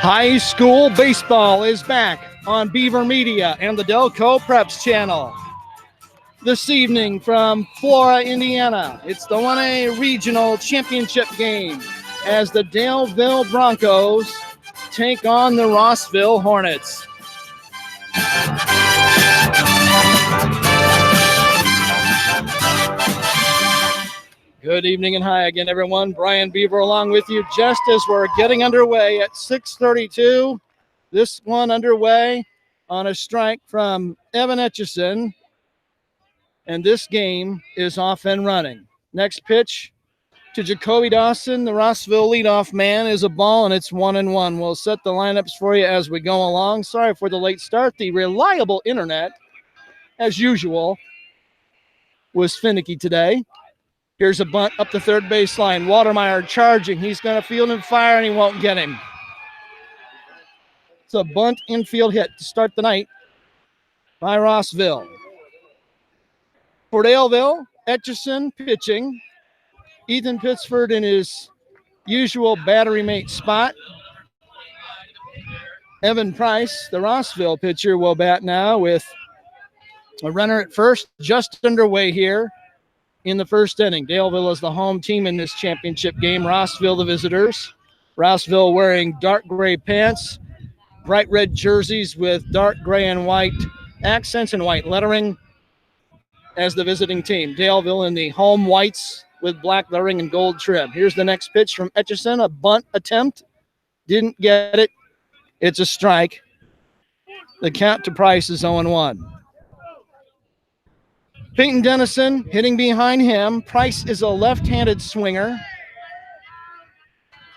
High school baseball is back on Beaver Media and the Delco Preps channel. This evening from Flora, Indiana, it's the 1A Regional Championship game as the Daleville Broncos take on the Rossville Hornets. Good evening and hi again, everyone. Brian Beaver along with you just as we're getting underway at 6:32. This one underway on a strike from Evan Etchison. And this game is off and running. Next pitch to Jacoby Dawson, the Rossville leadoff man, is a ball, and it's 1-1. We'll set the lineups for you as we go along. Sorry for the late start. The reliable internet, as usual, was finicky today. Here's a bunt up the third baseline. Watermeyer charging. He's going to field and fire, and he won't get him. It's a bunt infield hit to start the night by Rossville. For Daleville, Etchison pitching. Ethan Pittsford in his usual battery mate spot. Evan Price, the Rossville pitcher, will bat now with a runner at first, just underway here in the first inning. Daleville is the home team in this championship game. Rossville, the visitors. Rossville wearing dark gray pants, bright red jerseys with dark gray and white accents and white lettering as the visiting team. Daleville in the home whites with black lettering and gold trim. Here's the next pitch from Etchison, a bunt attempt. Didn't get it. It's a strike. The count to Price is 0-1. Peyton Dennison hitting behind him. Price is a left-handed swinger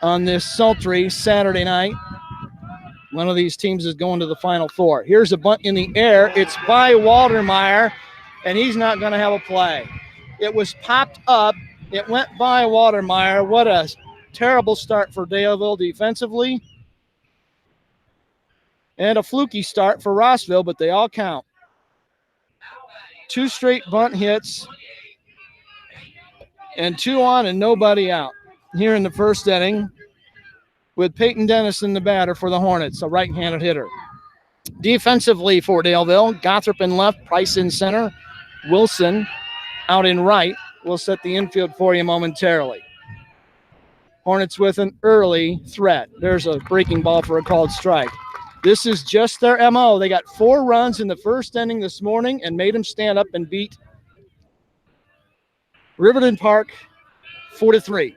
on this sultry Saturday night. One of these teams is going to the Final Four. Here's a bunt in the air. It's by Watermeyer, and he's not going to have a play. It was popped up. It went by Watermeyer. What a terrible start for Daleville defensively. And a fluky start for Rossville, but they all count. 2 straight bunt hits and 2 on and nobody out here in the first inning with Peyton Dennison, the batter for the Hornets, a right-handed hitter. Defensively for Daleville, Gothrop in left, Price in center, Wilson out in right. We'll set the infield for you momentarily. Hornets with an early threat. There's a breaking ball for a called strike. This is just their MO. They got 4 runs in the first inning this morning and made them stand up and beat Riverton Park 4-3.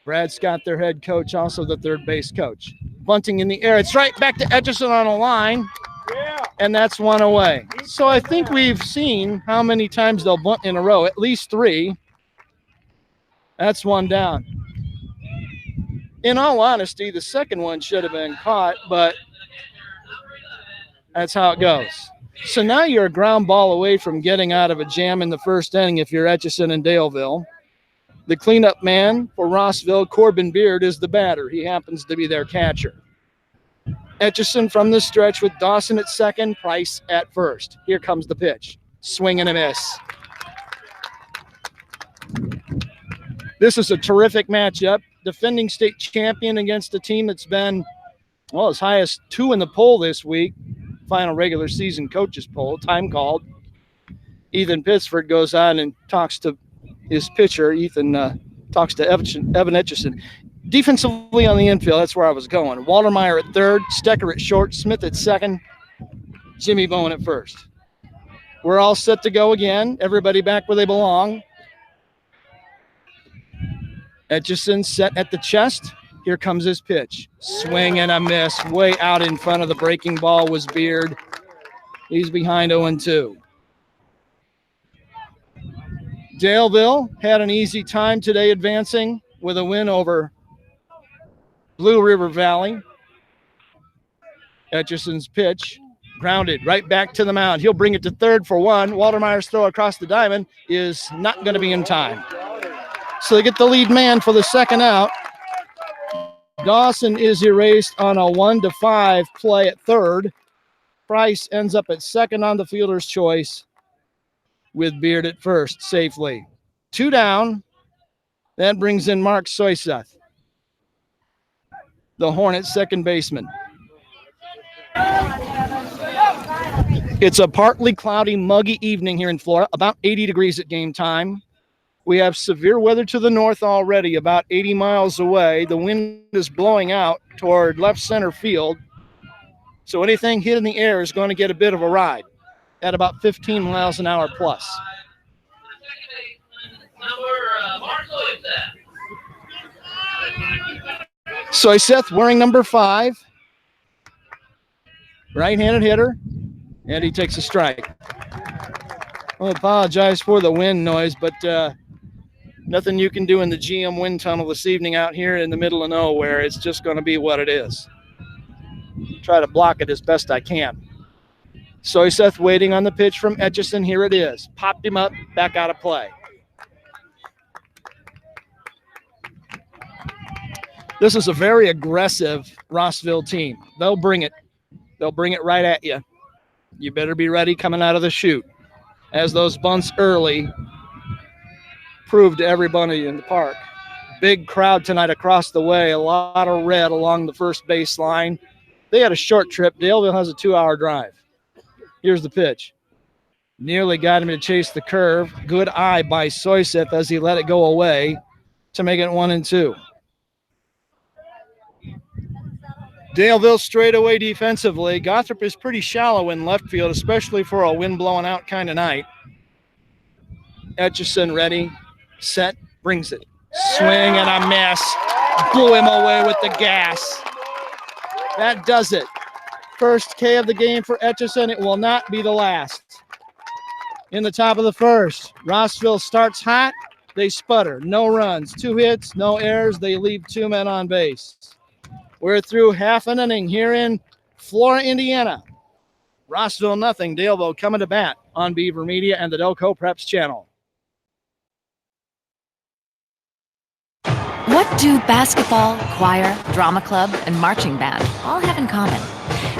Brad Scott, their head coach, also the third base coach. Bunting in the air. It's right back to Etchison on a line. And that's 1 away. So I think we've seen how many times they'll bunt in a row, at least 3. That's 1 down. In all honesty, the second one should have been caught, but that's how it goes. So now you're a ground ball away from getting out of a jam in the first inning if you're Etchison and Daleville. The cleanup man for Rossville, Corbin Beard, is the batter. He happens to be their catcher. Etchison from the stretch with Dawson at second, Price at first. Here comes the pitch. Swing and a miss. This is a terrific matchup. Defending state champion against a team that's been, well, as high as 2 in the poll this week. Final regular season coaches poll, time called. Ethan Pittsford goes on and talks to his pitcher. Ethan talks to Evan Etchison. Defensively on the infield, that's where I was going. Watermeyer at third, Stecker at short, Smith at second, Jimmy Bowen at first. We're all set to go again. Everybody back where they belong. Etchison set at the chest. Here comes his pitch. Swing and a miss. Way out in front of the breaking ball was Beard. He's behind 0-2. Daleville had an easy time today advancing with a win over Blue River Valley. Etchison's pitch grounded right back to the mound. He'll bring it to third for 1. Watermeyer's throw across the diamond is not going to be in time. So they get the lead man for the second out. Dawson is erased on a 1-5 play at third. Price ends up at second on the fielder's choice with Beard at first safely. 2 down. That brings in Mark Soyseth. the Hornets' second baseman. It's a partly cloudy, muggy evening here in Florida, about 80 degrees at game time. We have severe weather to the north already, about 80 miles away. The wind is blowing out toward left center field. So anything hit in the air is going to get a bit of a ride at about 15 miles an hour plus. So Seth wearing number 5. Right-handed hitter. And he takes a strike. I apologize for the wind noise, but nothing you can do in the GM wind tunnel this evening out here in the middle of nowhere. It's just going to be what it is. Try to block it as best I can. Seth waiting on the pitch from Etchison. Here it is. Popped him up, back out of play. This is a very aggressive Rossville team. They'll bring it. They'll bring it right at you. You better be ready coming out of the chute, as those bunts early proved to everybody in the park. Big crowd tonight across the way, a lot of red along the first baseline. They had a short trip. Daleville has a 2-hour drive. Here's the pitch. Nearly got him to chase the curve. Good eye by Seth as he let it go away to make it 1-2. Daleville straight away defensively. Gothrop is pretty shallow in left field, especially for a wind blowing out kind of night. Etchison ready, set, brings it. Swing and a miss. Blew him away with the gas. That does it. First K of the game for Etchison. It will not be the last. In the top of the first, Rossville starts hot. They sputter. No runs, 2 hits, no errors. They leave 2 men on base. We're through half an inning here in Flora, Indiana. Rossville nothing. Daleville coming to bat on Beaver Media and the Delco Preps channel. What do basketball, choir, drama club, and marching band all have in common?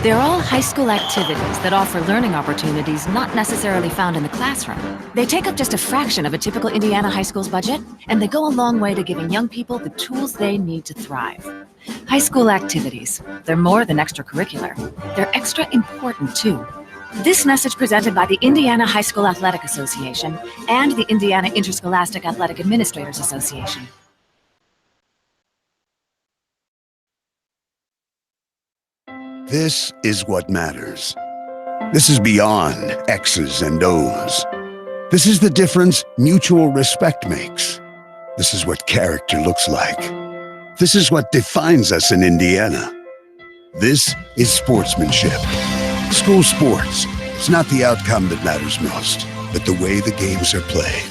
They're all high school activities that offer learning opportunities not necessarily found in the classroom. They take up just a fraction of a typical Indiana high school's budget, and they go a long way to giving young people the tools they need to thrive. High school activities, they're more than extracurricular. They're extra important, too. This message presented by the Indiana High School Athletic Association and the Indiana Interscholastic Athletic Administrators Association. This is what matters. This is beyond X's and O's. This is the difference mutual respect makes. This is what character looks like. This is what defines us in Indiana. This is sportsmanship. School sports. It's not the outcome that matters most, but the way the games are played.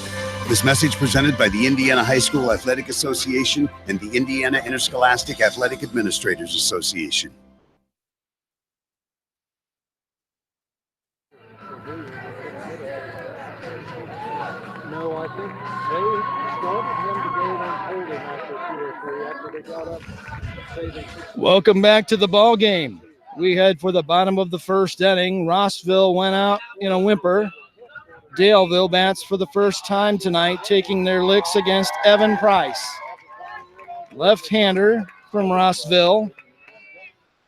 This message presented by the Indiana High School Athletic Association and the Indiana Interscholastic Athletic Administrators Association. No, I think they started him to go on holding after 2 or 3 after they got up. Welcome back to the ball game. We head for the bottom of the first inning. Rossville went out in a whimper. Daleville bats for the first time tonight, taking their licks against Evan Price. Left-hander from Rossville.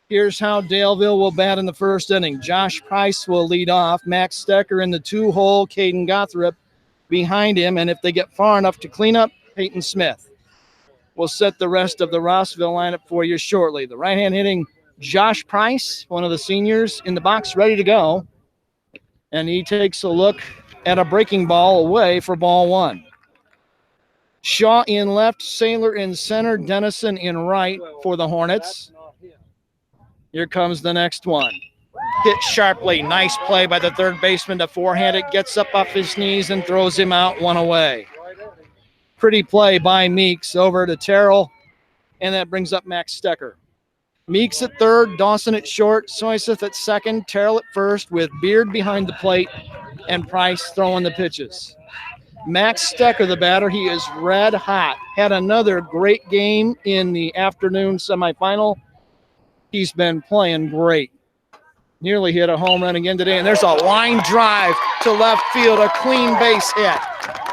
Here's how Daleville will bat in the first inning. Josh Price will lead off. Max Stecker in the 2-hole. Caden Gothrop behind him. And if they get far enough to clean up, Peyton Smith will set the rest of the Rossville lineup for you shortly. The right-hand hitting Josh Price, one of the seniors, in the box, ready to go. And he takes a look at a breaking ball away for ball 1. Shaw in left, Saylor in center, Dennison in right for the Hornets. Here comes the next one. Hit sharply. Nice play by the third baseman to forehand it. Gets up off his knees and throws him out, 1 away. Pretty play by Meeks over to Terrell, and that brings up Max Stecker. Meeks at third, Dawson at short, Soyseth at second, Terrell at first with Beard behind the plate, and Price throwing the pitches. Max Stecker, the batter, he is red hot. Had another great game in the afternoon semifinal. He's been playing great. Nearly hit a home run again today, and there's a line drive to left field, a clean base hit.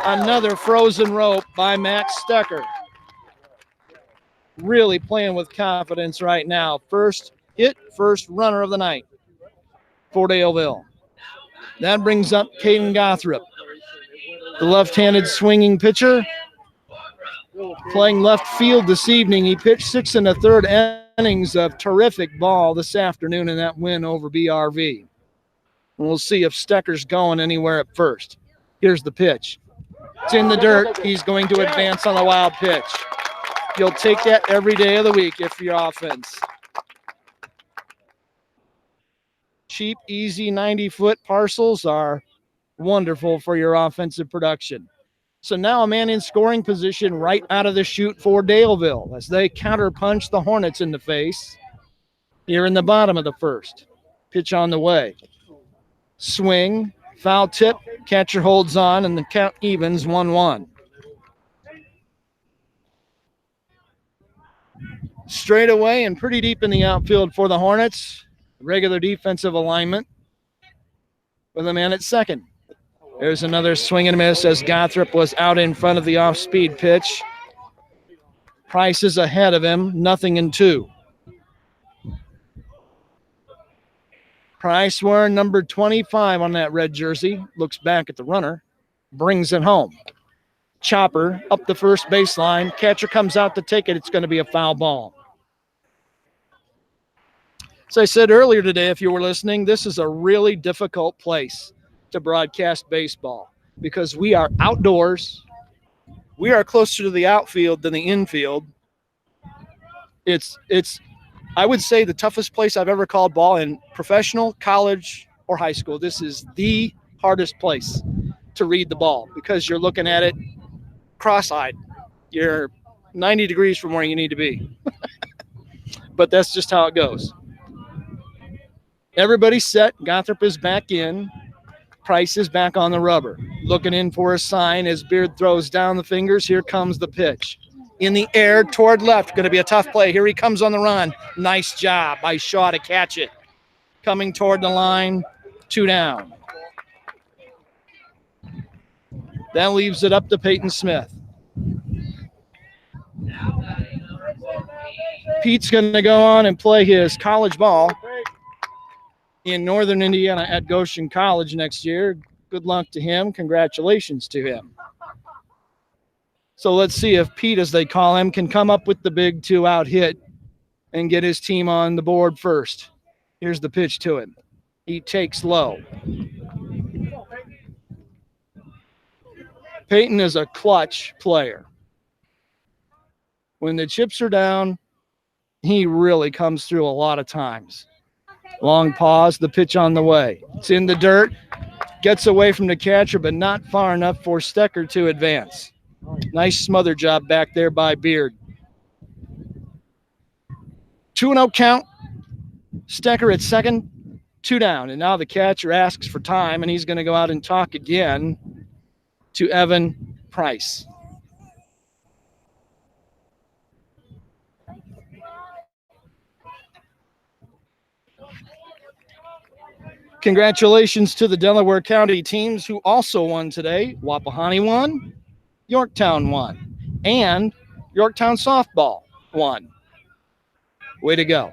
Another frozen rope by Max Stecker. really playing with confidence right now. First hit, first runner of the night for Daleville. That brings up Caden Gothrop, the left-handed swinging pitcher, playing left field this evening. He pitched 6 1/3 innings of terrific ball this afternoon in that win over BRV. And we'll see if Stecker's going anywhere at first. Here's the pitch. It's in the dirt. He's going to advance on the wild pitch. You'll take that every day of the week if you're offense. Cheap, easy 90-foot parcels are wonderful for your offensive production. So now a man in scoring position right out of the chute for Daleville as they counterpunch the Hornets in the face here in the bottom of the first. Pitch on the way. Swing, foul tip, catcher holds on, and the count evens 1-1. Straight away and pretty deep in the outfield for the Hornets. Regular defensive alignment with a man at second. There's another swing and a miss as Gothrop was out in front of the off-speed pitch. Price is ahead of him, 0-2. Price wearing number 25 on that red jersey. Looks back at the runner. Brings it home. Chopper up the first baseline. Catcher comes out to take it. It's going to be a foul ball. As I said earlier today, if you were listening, this is a really difficult place to broadcast baseball because we are outdoors. We are closer to the outfield than the infield. It's I would say the toughest place I've ever called ball in professional, college, or high school. This is the hardest place to read the ball because you're looking at it cross-eyed. You're 90 degrees from where you need to be. But that's just how it goes. Everybody's set. Gothrop is back in. Price is back on the rubber. Looking in for a sign as Beard throws down the fingers. Here comes the pitch. In the air toward left. Going to be a tough play. Here he comes on the run. Nice job by Shaw to catch it. Coming toward the line. 2 down. That leaves it up to Peyton Smith. Pete's going to go on and play his college ball in Northern Indiana at Goshen College next year. Good luck to him. Congratulations to him. So let's see if Pete, as they call him, can come up with the big 2-out hit and get his team on the board first. Here's the pitch to him. He takes low. Peyton is a clutch player. When the chips are down, he really comes through a lot of times. Long pause, the pitch on the way. It's in the dirt, gets away from the catcher, but not far enough for Stecker to advance. Nice smother job back there by Beard. 2-0 count. Stecker at second, 2 down. And now the catcher asks for time, and he's going to go out and talk again to Evan Price. Congratulations to the Delaware County teams who also won today. Wapahani won, Yorktown won, and Yorktown softball won. Way to go.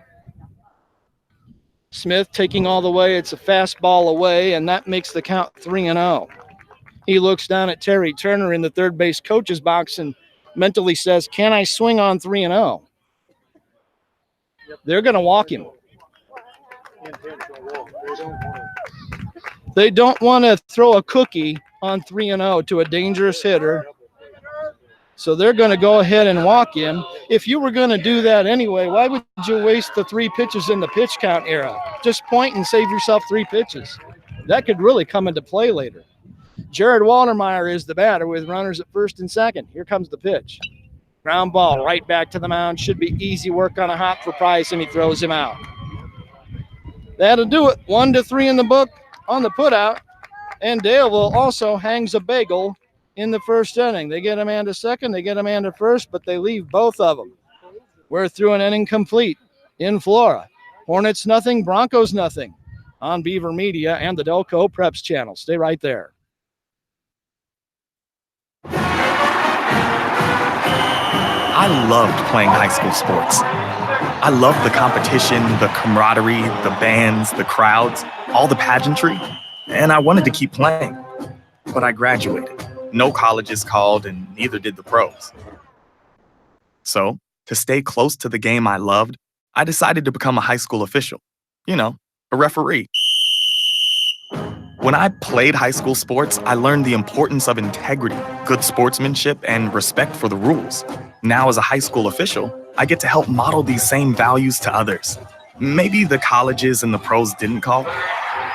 Smith taking all the way. It's a fastball away, and that makes the count 3-0. He looks down at Terry Turner in the third base coach's box and mentally says, can I swing on 3-0? They're going to walk him. They don't want to throw a cookie on 3-0 to a dangerous hitter. So they're going to go ahead and walk him. If you were going to do that anyway, why would you waste the 3 pitches in the pitch count era? Just point and save yourself 3 pitches. That could really come into play later. Jared Waltermeyer is the batter with runners at first and second. Here comes the pitch. Ground ball right back to the mound. Should be easy work on a hop for Price, and he throws him out. That'll do it. 1-3 in the book on the putout. And Daleville also hangs a bagel in the first inning. They get a man to second, they get a man to first, but they leave both of them. We're through an inning complete in Flora. Hornets nothing, Broncos nothing on Beaver Media and the Delco Preps channel. Stay right there. I loved playing high school sports. I loved the competition, the camaraderie, the bands, the crowds, all the pageantry, and I wanted to keep playing. But I graduated. No colleges called, and neither did the pros. So, to stay close to the game I loved, I decided to become a high school official. You know, a referee. When I played high school sports, I learned the importance of integrity, good sportsmanship, and respect for the rules. Now, as a high school official, I get to help model these same values to others. Maybe the colleges and the pros didn't call,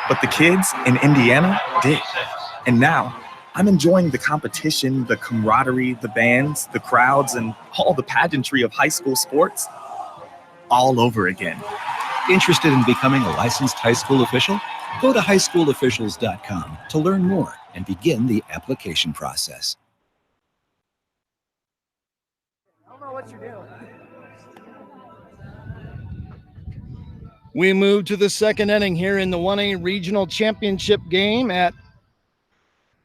but the kids in Indiana did. And now, I'm enjoying the competition, the camaraderie, the bands, the crowds, and all the pageantry of high school sports all over again. Interested in becoming a licensed high school official? Go to highschoolofficials.com to learn more and begin the application process. I don't know what you're doing. We move to the second inning here in the 1A Regional Championship game at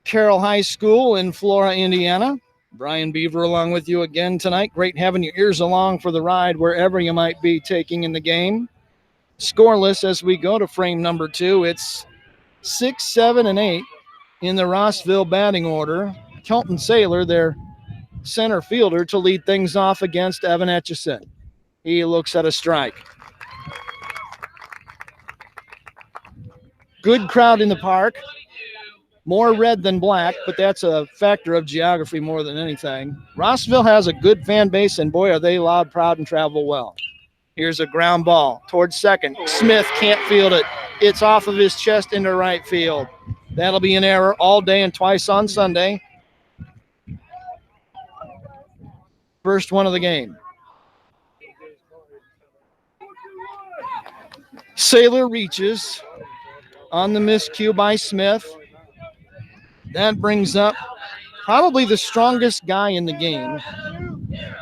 Carroll High School in Flora, Indiana. Brian Beaver along with you again tonight. Great having your ears along for the ride wherever you might be taking in the game. Scoreless as we go to frame number 2. It's 6, 7, and 8 in the Rossville batting order. Kelton Saylor, their center fielder, to lead things off against Evan Etchison. He looks at a strike. Good crowd in the park. More red than black, but that's a factor of geography more than anything. Rossville has a good fan base, and boy, are they loud, proud, and travel well. Here's a ground ball towards second. Smith can't field it. It's off of his chest into right field. That'll be an error all day and twice on Sunday. First one of the game. Saylor reaches on the miscue by Smith. That brings up probably the strongest guy in the game,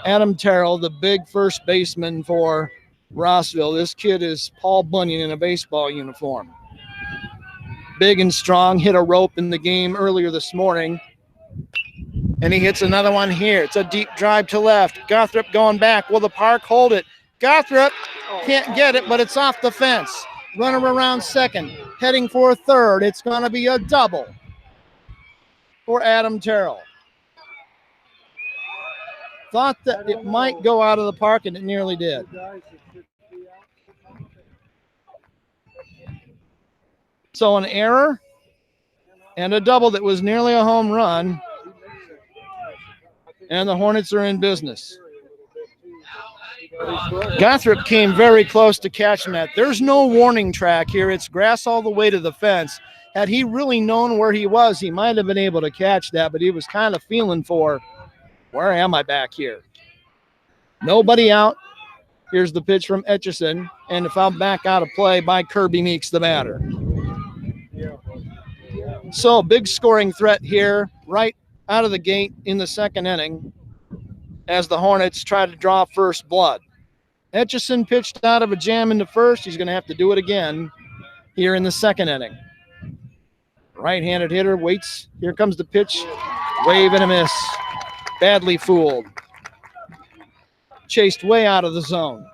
Adam Terrell, the big first baseman for Rossville. This kid is Paul Bunyan in a baseball uniform. Big and strong, hit a rope in the game earlier this morning. And he hits another one here. It's a deep drive to left. Gothrop going back. Will the park hold it? Gothrop can't get it, but it's off the fence. Runner around second, heading for third. It's going to be a double for Adam Terrell. Thought that it might go out of the park, and it nearly did. So an error and a double that was nearly a home run, and the Hornets are in business. Gothrop came very close to catching that. There's no warning track here. It's grass all the way to the fence. Had he really known where he was, he might have been able to catch that, but he was kind of feeling for, where am I back here? Nobody out. Here's the pitch from Etchison, and if I'm back out of play by Kirby Meeks, the batter. So big scoring threat here right out of the gate in the second inning as the Hornets try to draw first blood. Etchison pitched out of a jam into first. He's going to have to do it again here in the second inning. Right-handed hitter waits. Here comes the pitch. Wave and a miss. Badly fooled. Chased way out of the zone.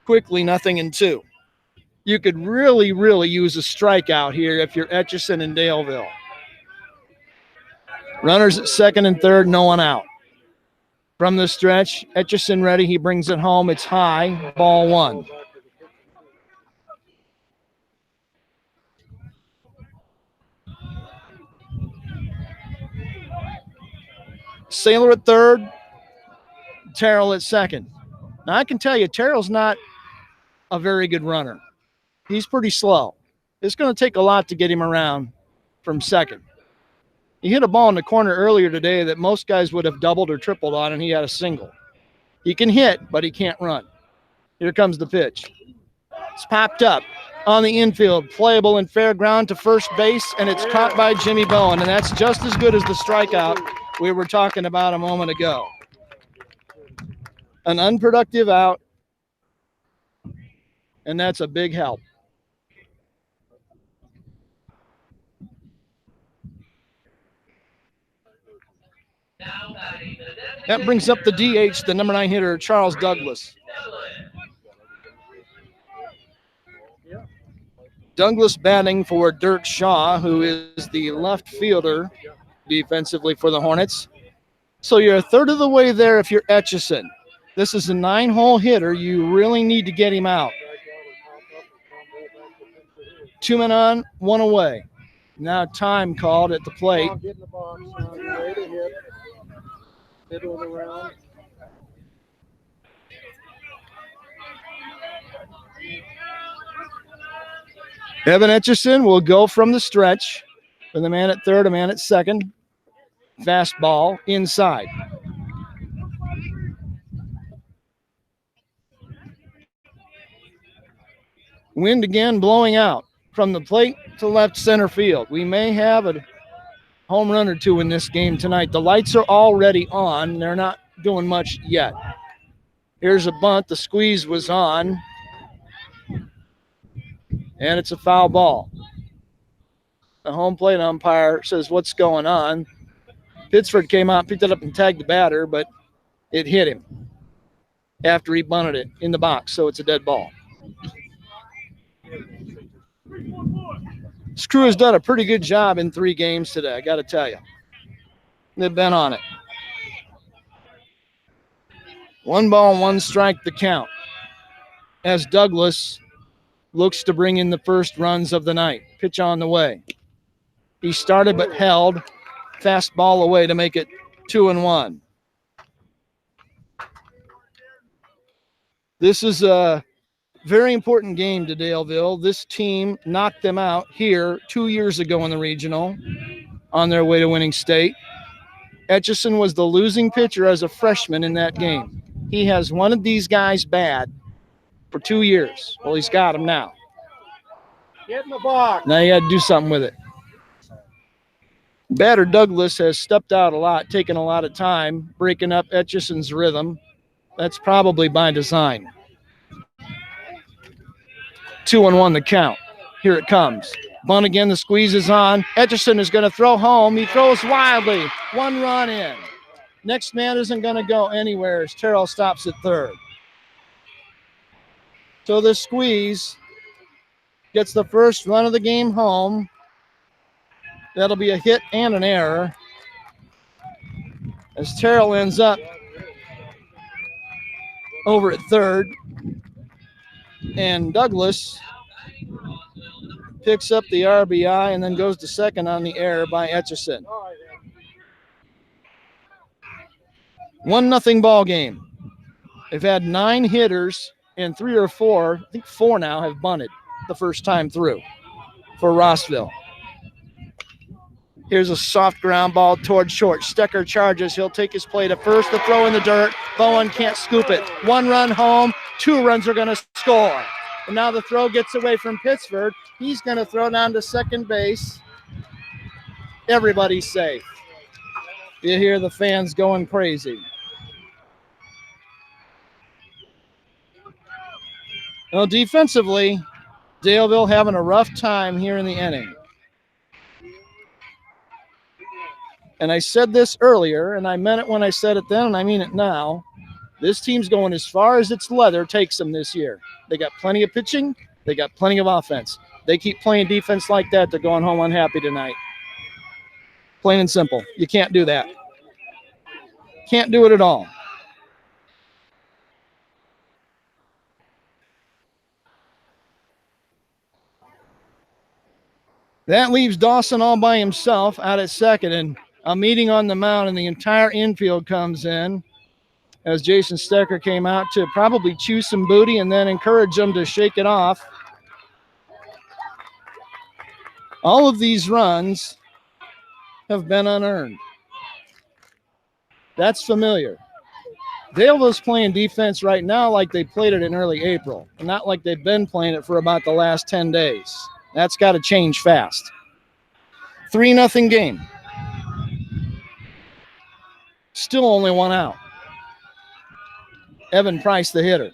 Quickly, 0-2. You could really, really use a strikeout here if you're Etchison and Daleville. Runners at second and third, no one out. From the stretch, Etchison ready. He brings it home. It's high. Ball one. Saylor at third. Terrell at second. Now, I can tell you, Terrell's not a very good runner. He's pretty slow. It's going to take a lot to get him around from second. He hit a ball in the corner earlier today that most guys would have doubled or tripled on, and he had a single. He can hit, but he can't run. Here comes the pitch. It's popped up on the infield, playable in fair ground to first base, and it's caught by Jimmy Bowen, and that's just as good as the strikeout we were talking about a moment ago. An unproductive out, and that's a big help. Now batting the designated That brings up the DH, the number 9 hitter, Charles Douglas. Douglas batting for Dirk Shaw, who is the left fielder defensively for the Hornets. So you're a third of the way there if you're Etchison. This is a 9-hole hitter. You really need to get him out. 2 men on, 1 away. Now time called at the plate. Evan Etchison will go from the stretch with a man at third, a man at second. Fastball inside. Wind again blowing out from the plate to left center field. We may have a home run or two in this game tonight. The lights are already on. They're not doing much yet. Here's a bunt. The squeeze was on. And it's a foul ball. The home plate umpire says, what's going on? Pittsford came out, picked it up, and tagged the batter, but it hit him after he bunted it in the box, so it's a dead ball. This crew has done a pretty good job in 3 games today, I got to tell you. They've been on it. 1 ball, 1 strike the count as Douglas looks to bring in the first runs of the night. Pitch on the way. He started but held. Fastball away to make it 2-1. This is a very important game to Daleville. This team knocked them out here 2 years ago in the regional on their way to winning state. Etchison was the losing pitcher as a freshman in that game. He has wanted these guys bad for 2 years. Well, he's got them now. Get in the box. Now you got to do something with it. Batter Douglas has stepped out a lot, taken a lot of time, breaking up Etchison's rhythm. That's probably by design. 2-1 the count. Here it comes. Bunt again, the squeeze is on. Etchison is going to throw home. He throws wildly. 1 run in. Next man isn't going to go anywhere as Terrell stops at third. So the squeeze gets the first run of the game home. That'll be a hit and an error as Terrell ends up over at third. And Douglas picks up the RBI and then goes to second on the error by Etchison. 1-0 ball game. They've had 9 hitters and 3 or 4, I think 4 now, have bunted the first time through for Rossville. Here's a soft ground ball toward short. Stecker charges. He'll take his play to first. The throw in the dirt. Bowen can't scoop it. 1 run home. 2 runs are going to score. And now the throw gets away from Pittsford. He's going to throw down to second base. Everybody's safe. You hear the fans going crazy. Well, defensively, Daleville having a rough time here in the inning. And I said this earlier, and I meant it when I said it then, and I mean it now. This team's going as far as its leather takes them this year. They got plenty of pitching. They got plenty of offense. They keep playing defense like that, they're going home unhappy tonight. Plain and simple. You can't do that. Can't do it at all. That leaves Dawson all by himself out at second, and a meeting on the mound, and the entire infield comes in as Jason Stecker came out to probably chew some booty and then encourage them to shake it off. All of these runs have been unearned. That's familiar. Daleville's playing defense right now like they played it in early April, and not like they've been playing it for about the last 10 days. That's got to change fast. 3-0 game. Still only 1 out. Evan Price, the hitter.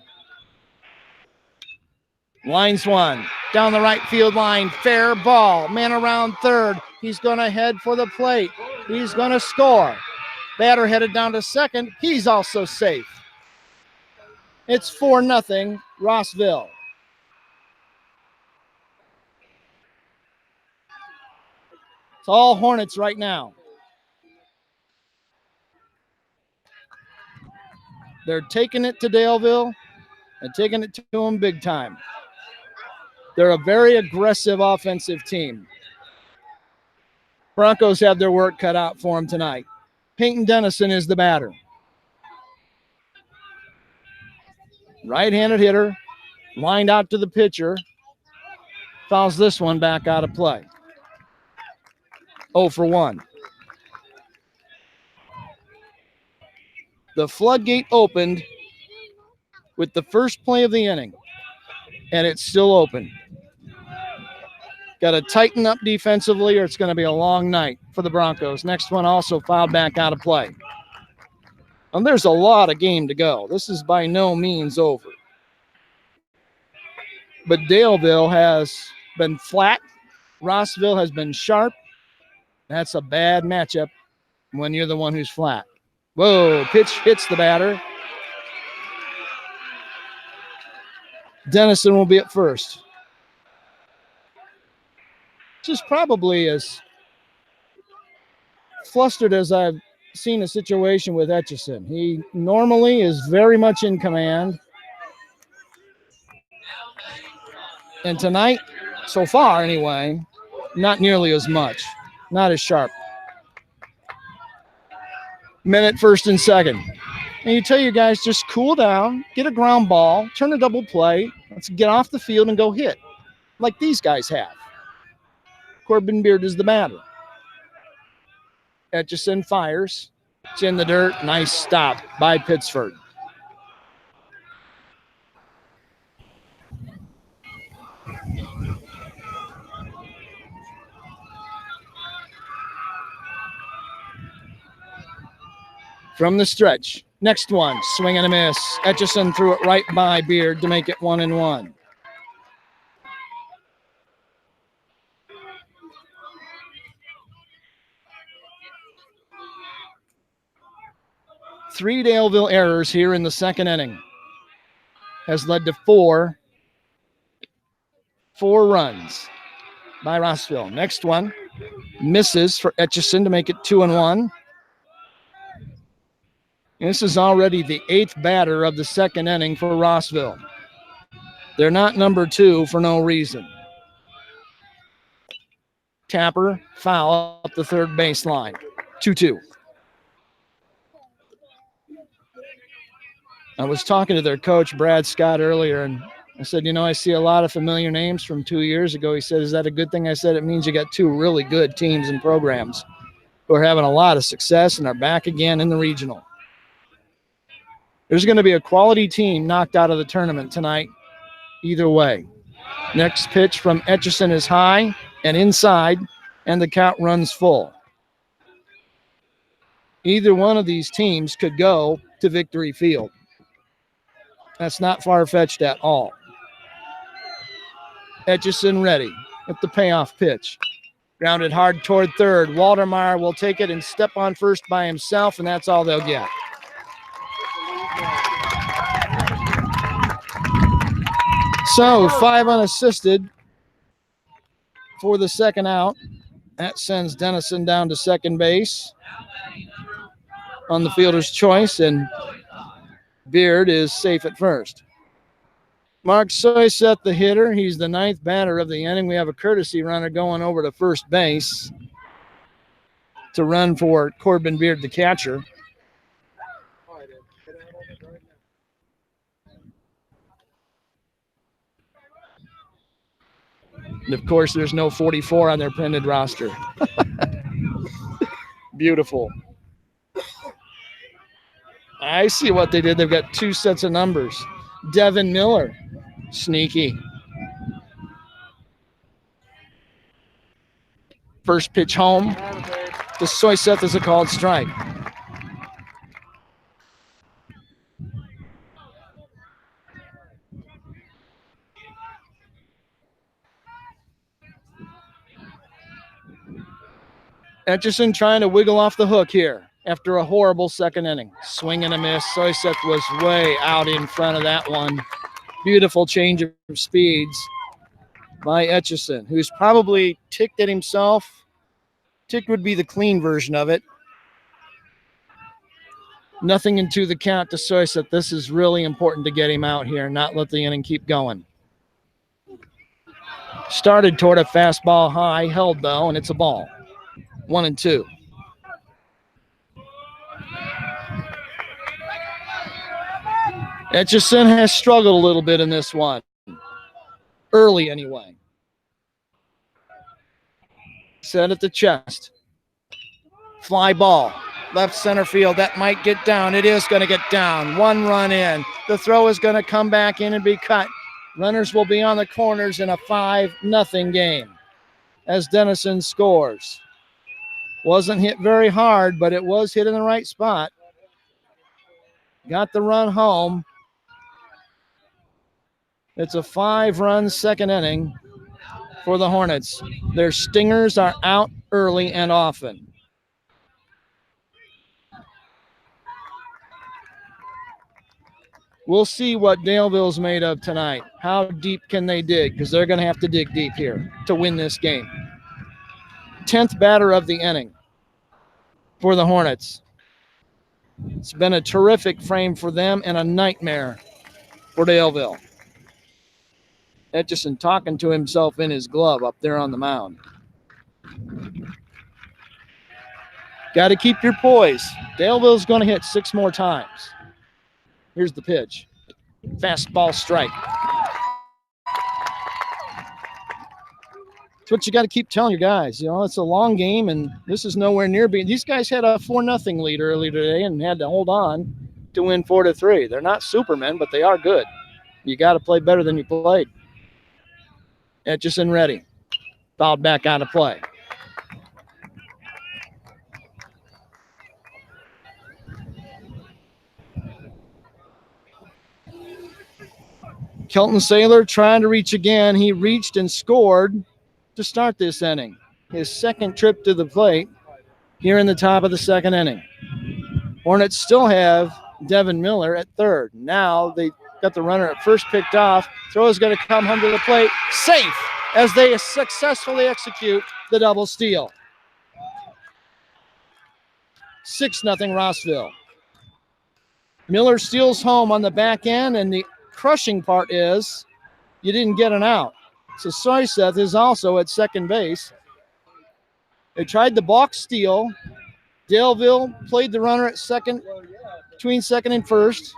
Lines 1. Down the right field line. Fair ball. Man around third. He's going to head for the plate. He's going to score. Batter headed down to second. He's also safe. It's 4-0 Rossville. It's all Hornets right now. They're taking it to Daleville and taking it to them big time. They're a very aggressive offensive team. Broncos have their work cut out for them tonight. Peyton Dennison is the batter. Right-handed hitter, lined out to the pitcher. Fouls this one back out of play. 0 for 1. The floodgate opened with the first play of the inning, and it's still open. Got to tighten up defensively, or it's going to be a long night for the Broncos. Next one also fouled back out of play. And there's a lot of game to go. This is by no means over. But Daleville has been flat. Rossville has been sharp. That's a bad matchup when you're the one who's flat. Whoa, pitch hits the batter. Dennison will be at first. Just probably as flustered as I've seen a situation with Etchison. He normally is very much in command. And tonight, so far anyway, not nearly as much. Not as sharp. Minute first and second. And you tell your guys, just cool down, get a ground ball, turn a double play, let's get off the field and go hit, like these guys have. Corbin Beard is the batter. Etchison fires. It's in the dirt. Nice stop by Pittsford. From the stretch. Next one. Swing and a miss. Etchison threw it right by Beard to make it 1-1. Three Daleville errors here in the second inning has led to four runs by Rossville. Next one misses for Etchison to make it 2-1. And this is already the 8th batter of the second inning for Rossville. They're not number 2 for no reason. Tapper, foul up the third baseline. 2-2. I was talking to their coach, Brad Scott, earlier, and I said, I see a lot of familiar names from 2 years ago. He said, is that a good thing? I said, it means you got 2 really good teams and programs who are having a lot of success and are back again in the regional. There's going to be a quality team knocked out of the tournament tonight, either way. Next pitch from Etchison is high and inside, and the count runs full. Either one of these teams could go to Victory Field. That's not far-fetched at all. Etchison ready with the payoff pitch. Grounded hard toward third. Waltermeyer will take it and step on first by himself, and that's all they'll get. So 5 unassisted for the second out. That sends Dennison down to second base on the fielder's choice, and Beard is safe at first. Mark Soyset, the hitter. He's the 9th batter of the inning. We have a courtesy runner going over to first base to run for Corbin Beard, the catcher. And of course, there's no 44 on their printed roster. Beautiful. I see what they did. They've got 2 sets of numbers. Devin Miller, sneaky. First pitch home. The Soyseth is a called strike. Etchison trying to wiggle off the hook here. after a horrible second inning. Swing and a miss. Soyseth was way out in front of that one. Beautiful change of speeds by Etchison, who's probably ticked at himself. Ticked would be the clean version of it. Nothing into the count to Soyseth. This is really important to get him out here and not let the inning keep going. Started toward a fastball high, held though, and it's a ball. 1-2. Etchison has struggled a little bit in this one. Early anyway. Set at the chest. Fly ball. Left center field. That might get down. It is going to get down. 1 run in. The throw is going to come back in and be cut. Runners will be on the corners in a 5-0 game as Dennison scores. Wasn't hit very hard, but it was hit in the right spot. Got the run home. It's a 5-run second inning for the Hornets. Their stingers are out early and often. We'll see what Daleville's made of tonight. How deep can they dig? Because they're going to have to dig deep here to win this game. 10th batter of the inning for the Hornets. It's been a terrific frame for them and a nightmare for Daleville. Etchison talking to himself in his glove up there on the mound. Got to keep your poise. Daleville's going to hit 6 more times. Here's the pitch. Fastball strike. That's what you got to keep telling your guys. You know, it's a long game, and this is nowhere near being. These guys had a 4-0 lead earlier today and had to hold on to win 4-3. They're not supermen, but they are good. You got to play better than you played. Etchison ready. Fouled back out of play. Kelton Saylor trying to reach again. He reached and scored to start this inning. His second trip to the plate here in the top of the second inning. Hornets still have Devin Miller at third. Now they got the runner at first picked off. Throw is going to come home to the plate. Safe as they successfully execute the double steal. 6-0 Rossville. Miller steals home on the back end, and the crushing part is you didn't get an out. So Soyseth is also at second base. They tried the balk steal. Daleville played the runner at second, between second and first.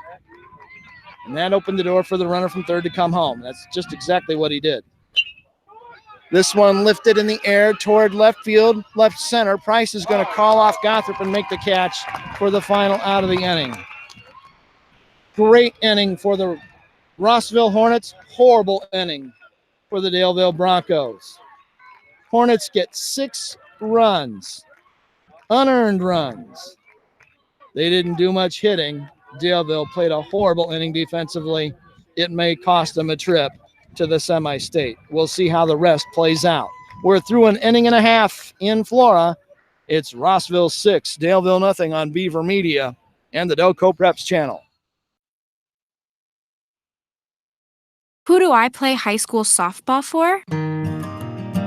And that opened the door for the runner from third to come home. That's just exactly what he did. This one lifted in the air toward left field, left center. Price is going to call off Gothrop and make the catch for the final out of the inning. Great inning for the Rossville Hornets. Horrible inning for the Daleville Broncos. Hornets get 6 runs, unearned runs. They didn't do much hitting. Daleville played a horrible inning defensively. It may cost them a trip to the semi-state. We'll see how the rest plays out. We're through an inning and a half in Flora. It's Rossville 6, Daleville 0 on Beaver Media and the Doco Preps channel. Who do I play high school softball for?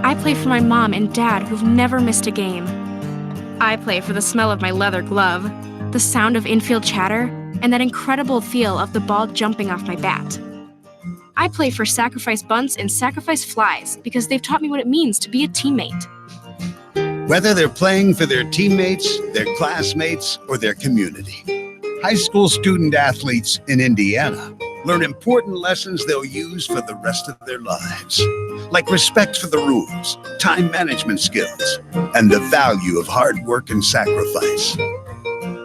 I play for my mom and dad who've never missed a game. I play for the smell of my leather glove, the sound of infield chatter, and that incredible feel of the ball jumping off my bat. I play for sacrifice bunts and sacrifice flies because they've taught me what it means to be a teammate. Whether they're playing for their teammates, their classmates, or their community, high school student athletes in Indiana learn important lessons they'll use for the rest of their lives, like respect for the rules, time management skills, and the value of hard work and sacrifice.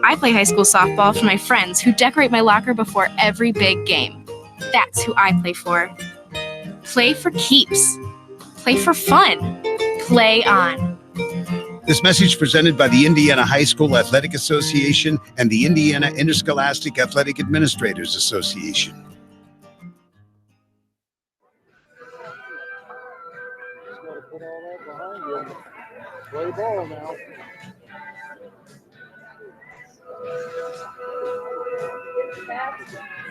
I play high school softball for my friends who decorate my locker before every big game. That's who I play for. Play for keeps. Play for fun. Play on. This message presented by the Indiana High School Athletic Association and the Indiana Interscholastic Athletic Administrators Association. Put all that behind you. Play ball now.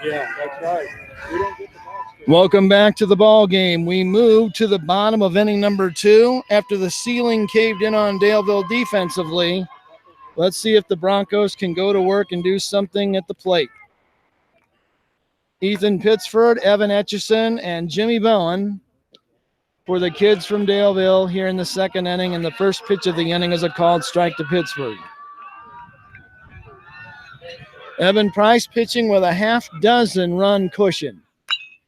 Yeah, that's right. We don't get the box. Welcome back to the ball game. We move to the bottom of inning number 2 after the ceiling caved in on Daleville defensively. Let's see if the Broncos can go to work and do something at the plate. Ethan Pittsford, Evan Etchison, and Jimmy Bowen for the kids from Daleville here in the second inning, and the first pitch of the inning is a called strike to Pittsford. Evan Price pitching with a half-dozen run cushion.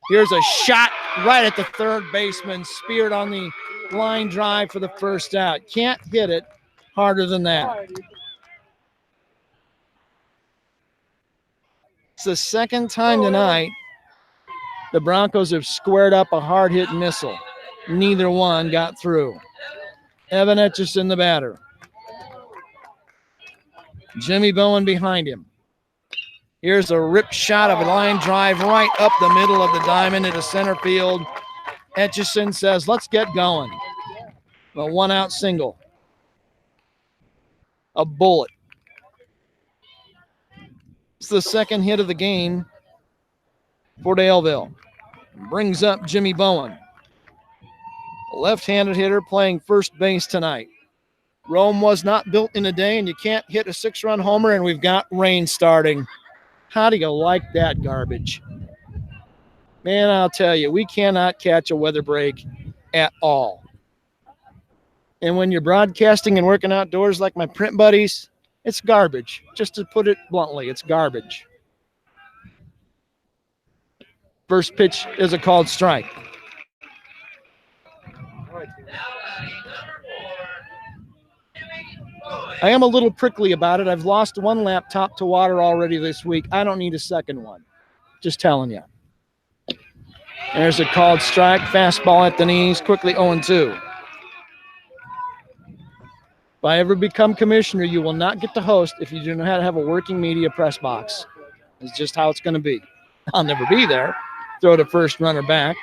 Here's a shot right at the third baseman, speared on the line drive for the first out. Can't hit it harder than that. It's the second time tonight the Broncos have squared up a hard-hit missile. Neither one got through. Evan Etchison, the batter. Jimmy Bowen behind him. Here's a rip shot of a line drive right up the middle of the diamond into center field. Etchison says, let's get going. A one-out single. A bullet. It's the second hit of the game for Daleville. Brings up Jimmy Bowen. A left-handed hitter playing first base tonight. Rome was not built in a day, and you can't hit a 6-run homer, and we've got rain starting. How do you like that garbage? Man, I'll tell you, we cannot catch a weather break at all. And when you're broadcasting and working outdoors like my print buddies, it's garbage. Just to put it bluntly, it's garbage. First pitch is a called strike. I am a little prickly about it. I've lost one laptop to water already this week. I don't need a second one. Just telling you. There's a called strike. Fastball at the knees. Quickly 0-2. If I ever become commissioner, you will not get to host if you do not have a working media press box. It's just how it's going to be. I'll never be there. Throw to first, runner back.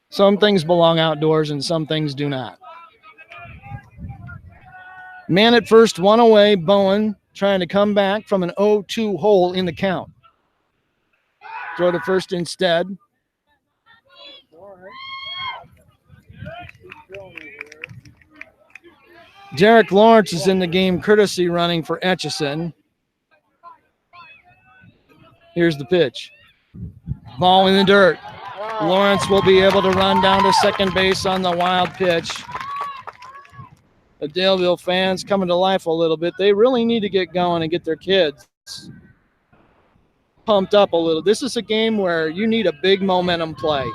Some things belong outdoors and some things do not. Man at first, one away. Bowen trying to come back from an 0-2 hole in the count. Throw to first instead. Derek Lawrence is in the game, courtesy running for Etchison. Here's the pitch. Ball in the dirt. Lawrence will be able to run down to second base on the wild pitch. The Daleville fans coming to life a little bit. They really need to get going and get their kids pumped up a little. This is a game where you need a big momentum play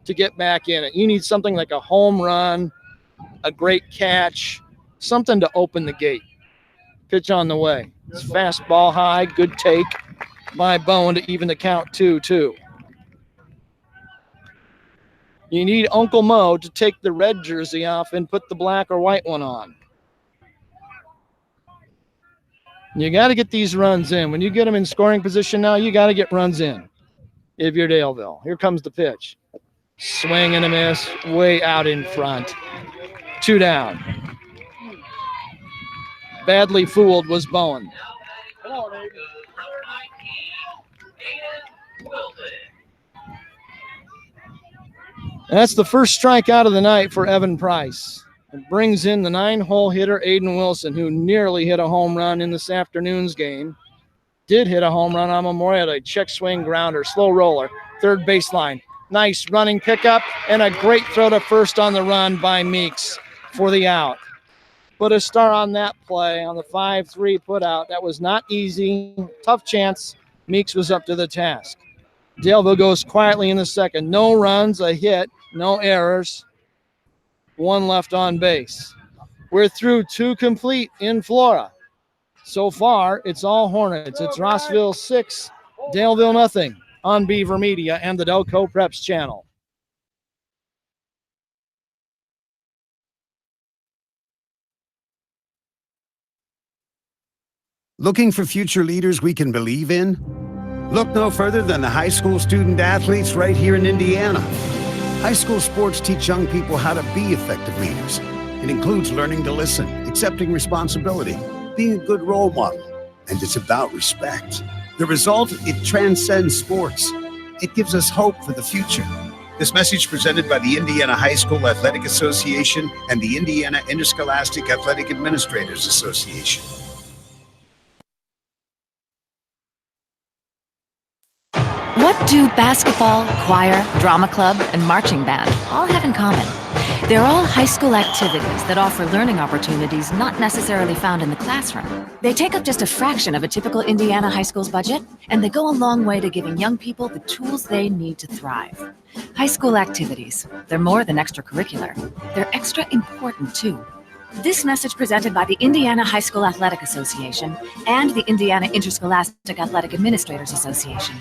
to get back in it. You need something like a home run, a great catch, something to open the gate. Pitch on the way. It's fastball high, good take by Bowen to even the count 2-2. You need Uncle Mo to take the red jersey off and put the black or white one on. You got to get these runs in. When you get them in scoring position now, you got to get runs in if you're Daleville. Here comes the pitch. Swing and a miss, way out in front. 2 down. Badly fooled was Bowen. Come on, Aiden. That's the first strikeout of the night for Evan Price. It brings in the 9-hole hitter, Aiden Wilson, who nearly hit a home run in this afternoon's game. Did hit a home run on Memorial Day. Check swing grounder, slow roller, third baseline. Nice running pickup and a great throw to first on the run by Meeks for the out. Put a star on that play on the 5-3 put out. That was not easy. Tough chance. Meeks was up to the task. Daleville goes quietly in the second. No runs, a hit, no errors. 1 left on base. We're through 2 complete in Flora. So far, it's all Hornets. It's Rossville 6, Daleville nothing on Beaver Media and the Delco Preps channel. Looking for future leaders we can believe in? Look no further than the high school student athletes right here in Indiana. High school sports teach young people how to be effective leaders. It includes learning to listen, accepting responsibility, being a good role model, and it's about respect. The result, it transcends sports. It gives us hope for the future. This message presented by the Indiana High School Athletic Association and the Indiana Interscholastic Athletic Administrators Association. What do basketball, choir, drama club, and marching band all have in common? They're all high school activities that offer learning opportunities not necessarily found in the classroom. They take up just a fraction of a typical Indiana high school's budget, and they go a long way to giving young people the tools they need to thrive. High school activities, they're more than extracurricular. They're extra important, too. This message presented by the Indiana High School Athletic Association and the Indiana Interscholastic Athletic Administrators Association.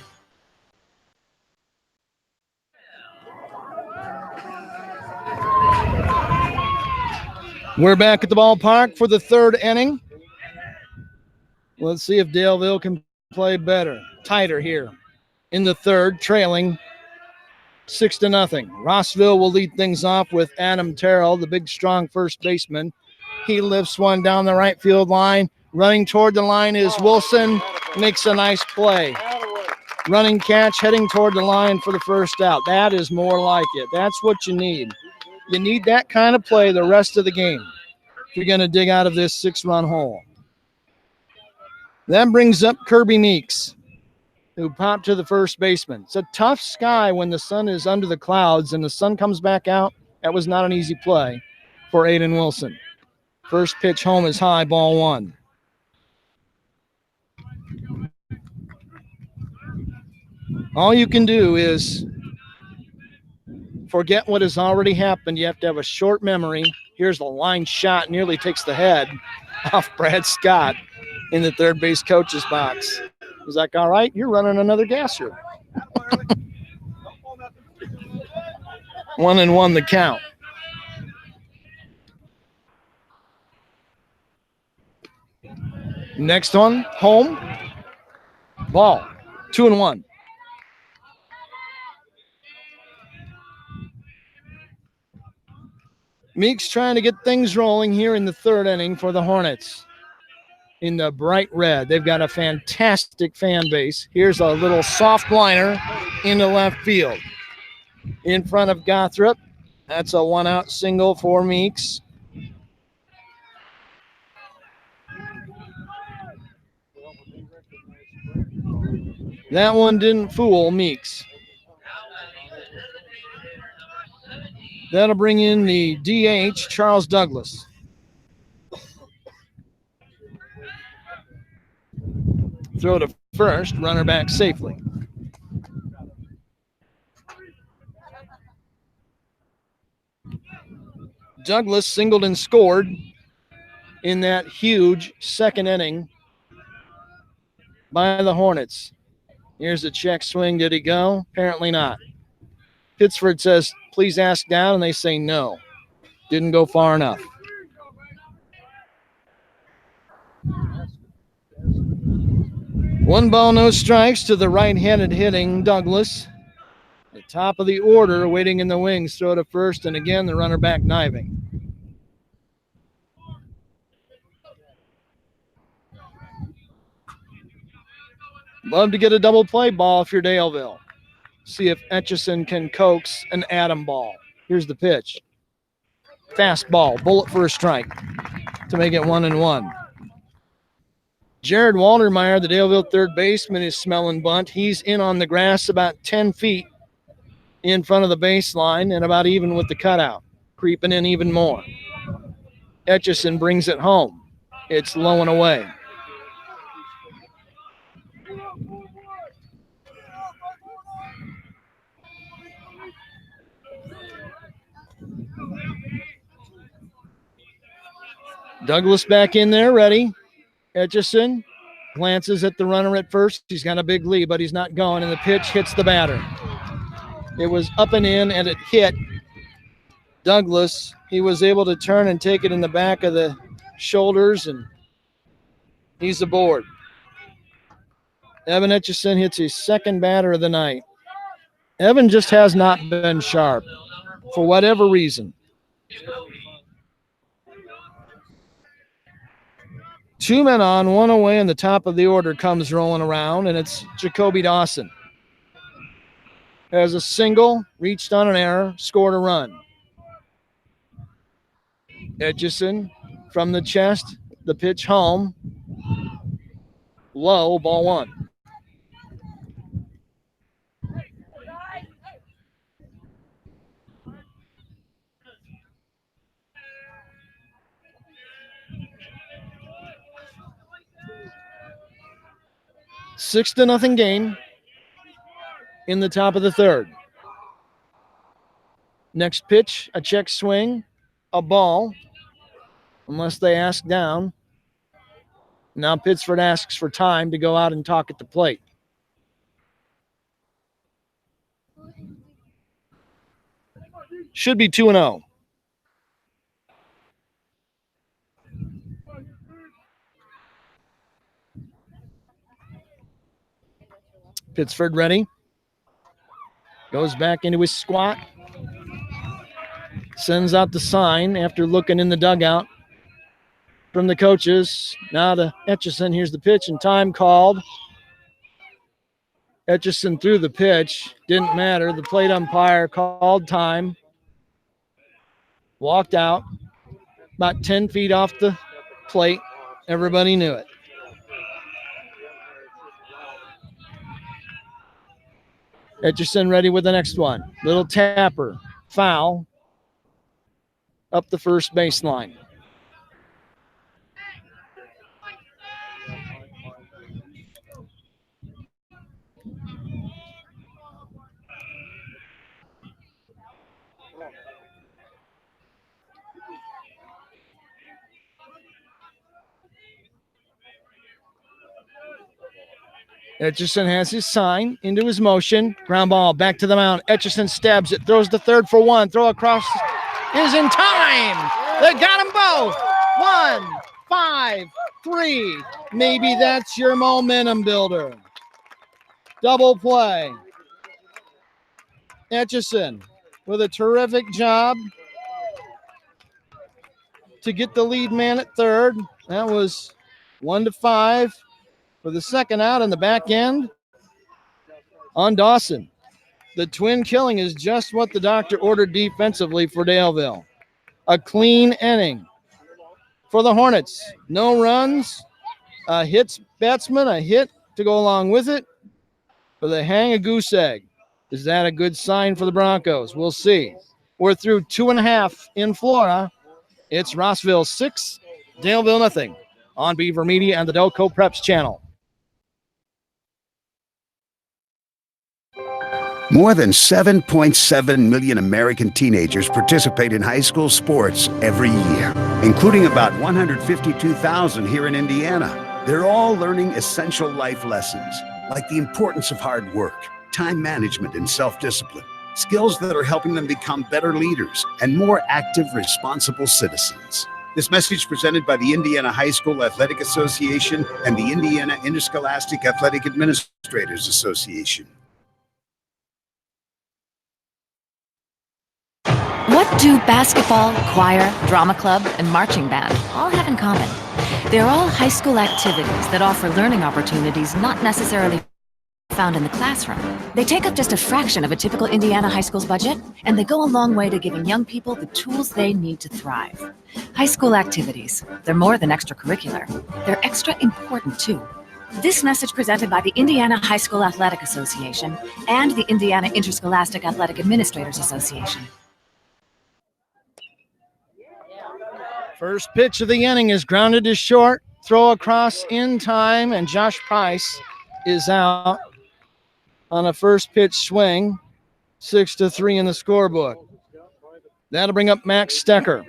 We're back at the ballpark for the third inning. Let's see if Daleville can play better, tighter here in the third, trailing 6-0. Rossville will lead things off with Adam Terrell, the big, strong first baseman. He lifts one down the right field line. Running toward the line is Wilson, makes a nice play. Running catch, heading toward the line for the first out. That is more like it. That's what you need. You need that kind of play the rest of the game if you're going to dig out of this 6-run hole. That brings up Kirby Meeks, who popped to the first baseman. It's a tough sky when the sun is under the clouds and the sun comes back out. That was not an easy play for Aiden Wilson. First pitch home is high, ball one. All you can do is forget what has already happened. You have to have a short memory. Here's the line shot, nearly takes the head off Brad Scott in the third base coach's box. He's like, all right, you're running another gasser. 1-1 the count. Next one, home. Ball, 2-1. Meeks trying to get things rolling here in the third inning for the Hornets. In the bright red, they've got a fantastic fan base. Here's a little soft liner into left field. In front of Gothrop. That's a one-out single for Meeks. That one didn't fool Meeks. That'll bring in the DH, Charles Douglas. Throw to first, runner back safely. Douglas singled and scored in that huge second inning by the Hornets. Here's a check swing. Did he go? Apparently not. Pittsford says, please ask down, and they say no. Didn't go far enough. One ball, no strikes to the right-handed hitting Douglas. The top of the order, waiting in the wings, throw to first, and again the runner back diving. Love to get a double play ball if you're Daleville. See if Etchison can coax an Adam ball. Here's the pitch. Fastball, bullet for a strike to make it 1-1. Jared Waldermeyer, the Daleville third baseman, is smelling bunt. He's in on the grass about 10 feet in front of the baseline and about even with the cutout, creeping in even more. Etchison brings it home. It's low and away. Douglas back in there, ready. Etchison glances at the runner at first. He's got a big lead, but he's not going, and the pitch hits the batter. It was up and in, and it hit Douglas. He was able to turn and take it in the back of the shoulders, and he's aboard. Evan Etchison hits his second batter of the night. Evan just has not been sharp. for whatever reason. 2 men on, 1 away, and the top of the order comes rolling around, and it's Jacoby Dawson. Has a single, reached on an error, scored a run. Etchison from the chest, the pitch home. Low, ball 1. Six to nothing game in the top of the third. Next pitch, a check swing, a ball, unless they ask down. Now Pittsford asks for time to go out and talk at the plate. Should be 2-0. Pittsford ready. Goes back into his squat. Sends out the sign after looking in the dugout from the coaches. Now to Etchison. Here's the pitch and time called. Etchison threw the pitch. Didn't matter. The plate umpire called time. Walked out. About 10 feet off the plate. Everybody knew it. Etchison ready with the next one. Little tapper. Foul. Up the first baseline. Etchison has his sign into his motion. Ground ball back to the mound. Etchison stabs it, throws the third for 1. Throw across is in time. They got them both. 1, 5, 3. Maybe that's your momentum builder. Double play. Etchison with a terrific job to get the lead man at third. That was 1-5. For the second out in the back end on Dawson. The twin killing is just what the doctor ordered defensively for Daleville. A clean inning for the Hornets. No runs, a hits batsman, a hit to go along with it. For the hang a goose egg. Is that a good sign for the Broncos? We'll see. We're through 2.5 in Flora. It's Rossville 6, Daleville nothing on Beaver Media and the Delco Preps channel. More than 7.7 million American teenagers participate in high school sports every year, including about 152,000 here in Indiana. They're all learning essential life lessons, like the importance of hard work, time management, and self-discipline, skills that are helping them become better leaders and more active, responsible citizens. This message presented by the Indiana High School Athletic Association and the Indiana Interscholastic Athletic Administrators Association. What do basketball, choir, drama club, and marching band all have in common? They're all high school activities that offer learning opportunities not necessarily found in the classroom. They take up just a fraction of a typical Indiana high school's budget, and they go a long way to giving young people the tools they need to thrive. High school activities, they're more than extracurricular. They're extra important too. This message presented by the Indiana High School Athletic Association and the Indiana Interscholastic Athletic Administrators Association. First pitch of the inning is grounded to short. Throw across in time, and Josh Price is out on a first pitch swing. 6-3 in the scorebook. That'll bring up Max Stecker.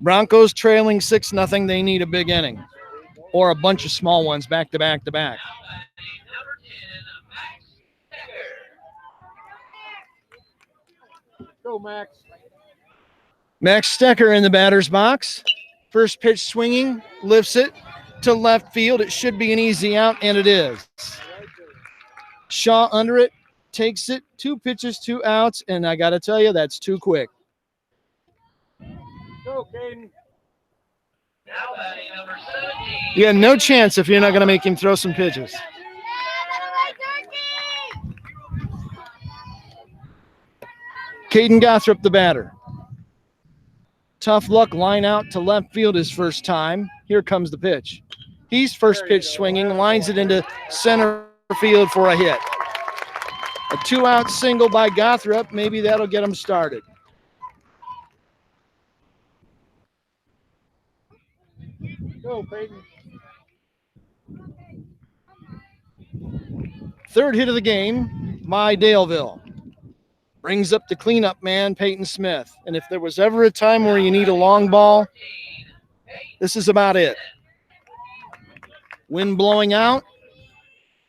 Broncos trailing 6-0. They need a big inning or a bunch of small ones back to back to back. Go, Max. Max Stecker in the batter's box. First pitch swinging, lifts it to left field. It should be an easy out, and it is. Shaw under it, takes it, 2 pitches, 2 outs, and I got to tell you, that's too quick. Go, Caden. You got no chance if you're not going to make him throw some pitches. Caden Gothrop, the batter. Tough luck line out to left field his first time. Here comes the pitch. He's first pitch swinging, lines it into center field for a hit. A 2-out single by Gothrop. Maybe that'll get him started. Go, Peyton. Third hit of the game by Daleville. Brings up the cleanup man, Peyton Smith. And if there was ever a time where you need a long ball, this is about it. Wind blowing out.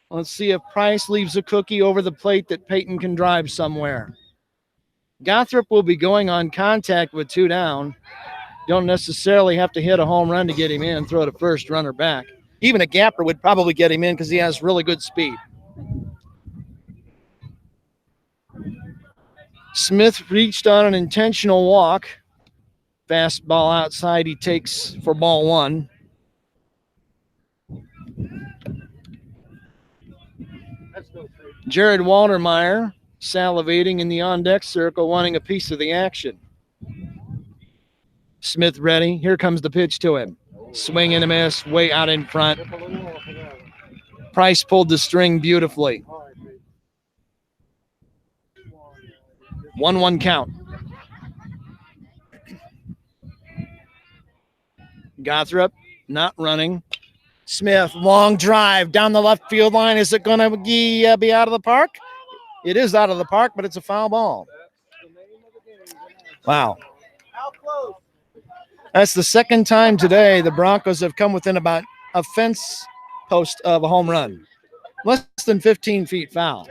Let's see if Price leaves a cookie over the plate that Peyton can drive somewhere. Gothrop will be going on contact with 2 down. Don't necessarily have to hit a home run to get him in, throw to first, runner back. Even a gapper would probably get him in because he has really good speed. Smith reached on an intentional walk. Fastball outside he takes for ball 1. Jared Waltermeyer salivating in the on-deck circle, wanting a piece of the action. Smith ready. Here comes the pitch to him. Swing and a miss, way out in front. Price pulled the string beautifully. 1-1 count. Gothrop not running. Smith, long drive down the left field line. Is it going to be out of the park? It is out of the park, but it's a foul ball. Wow. That's the second time today the Broncos have come within about a fence post of a home run. Less than 15 feet foul.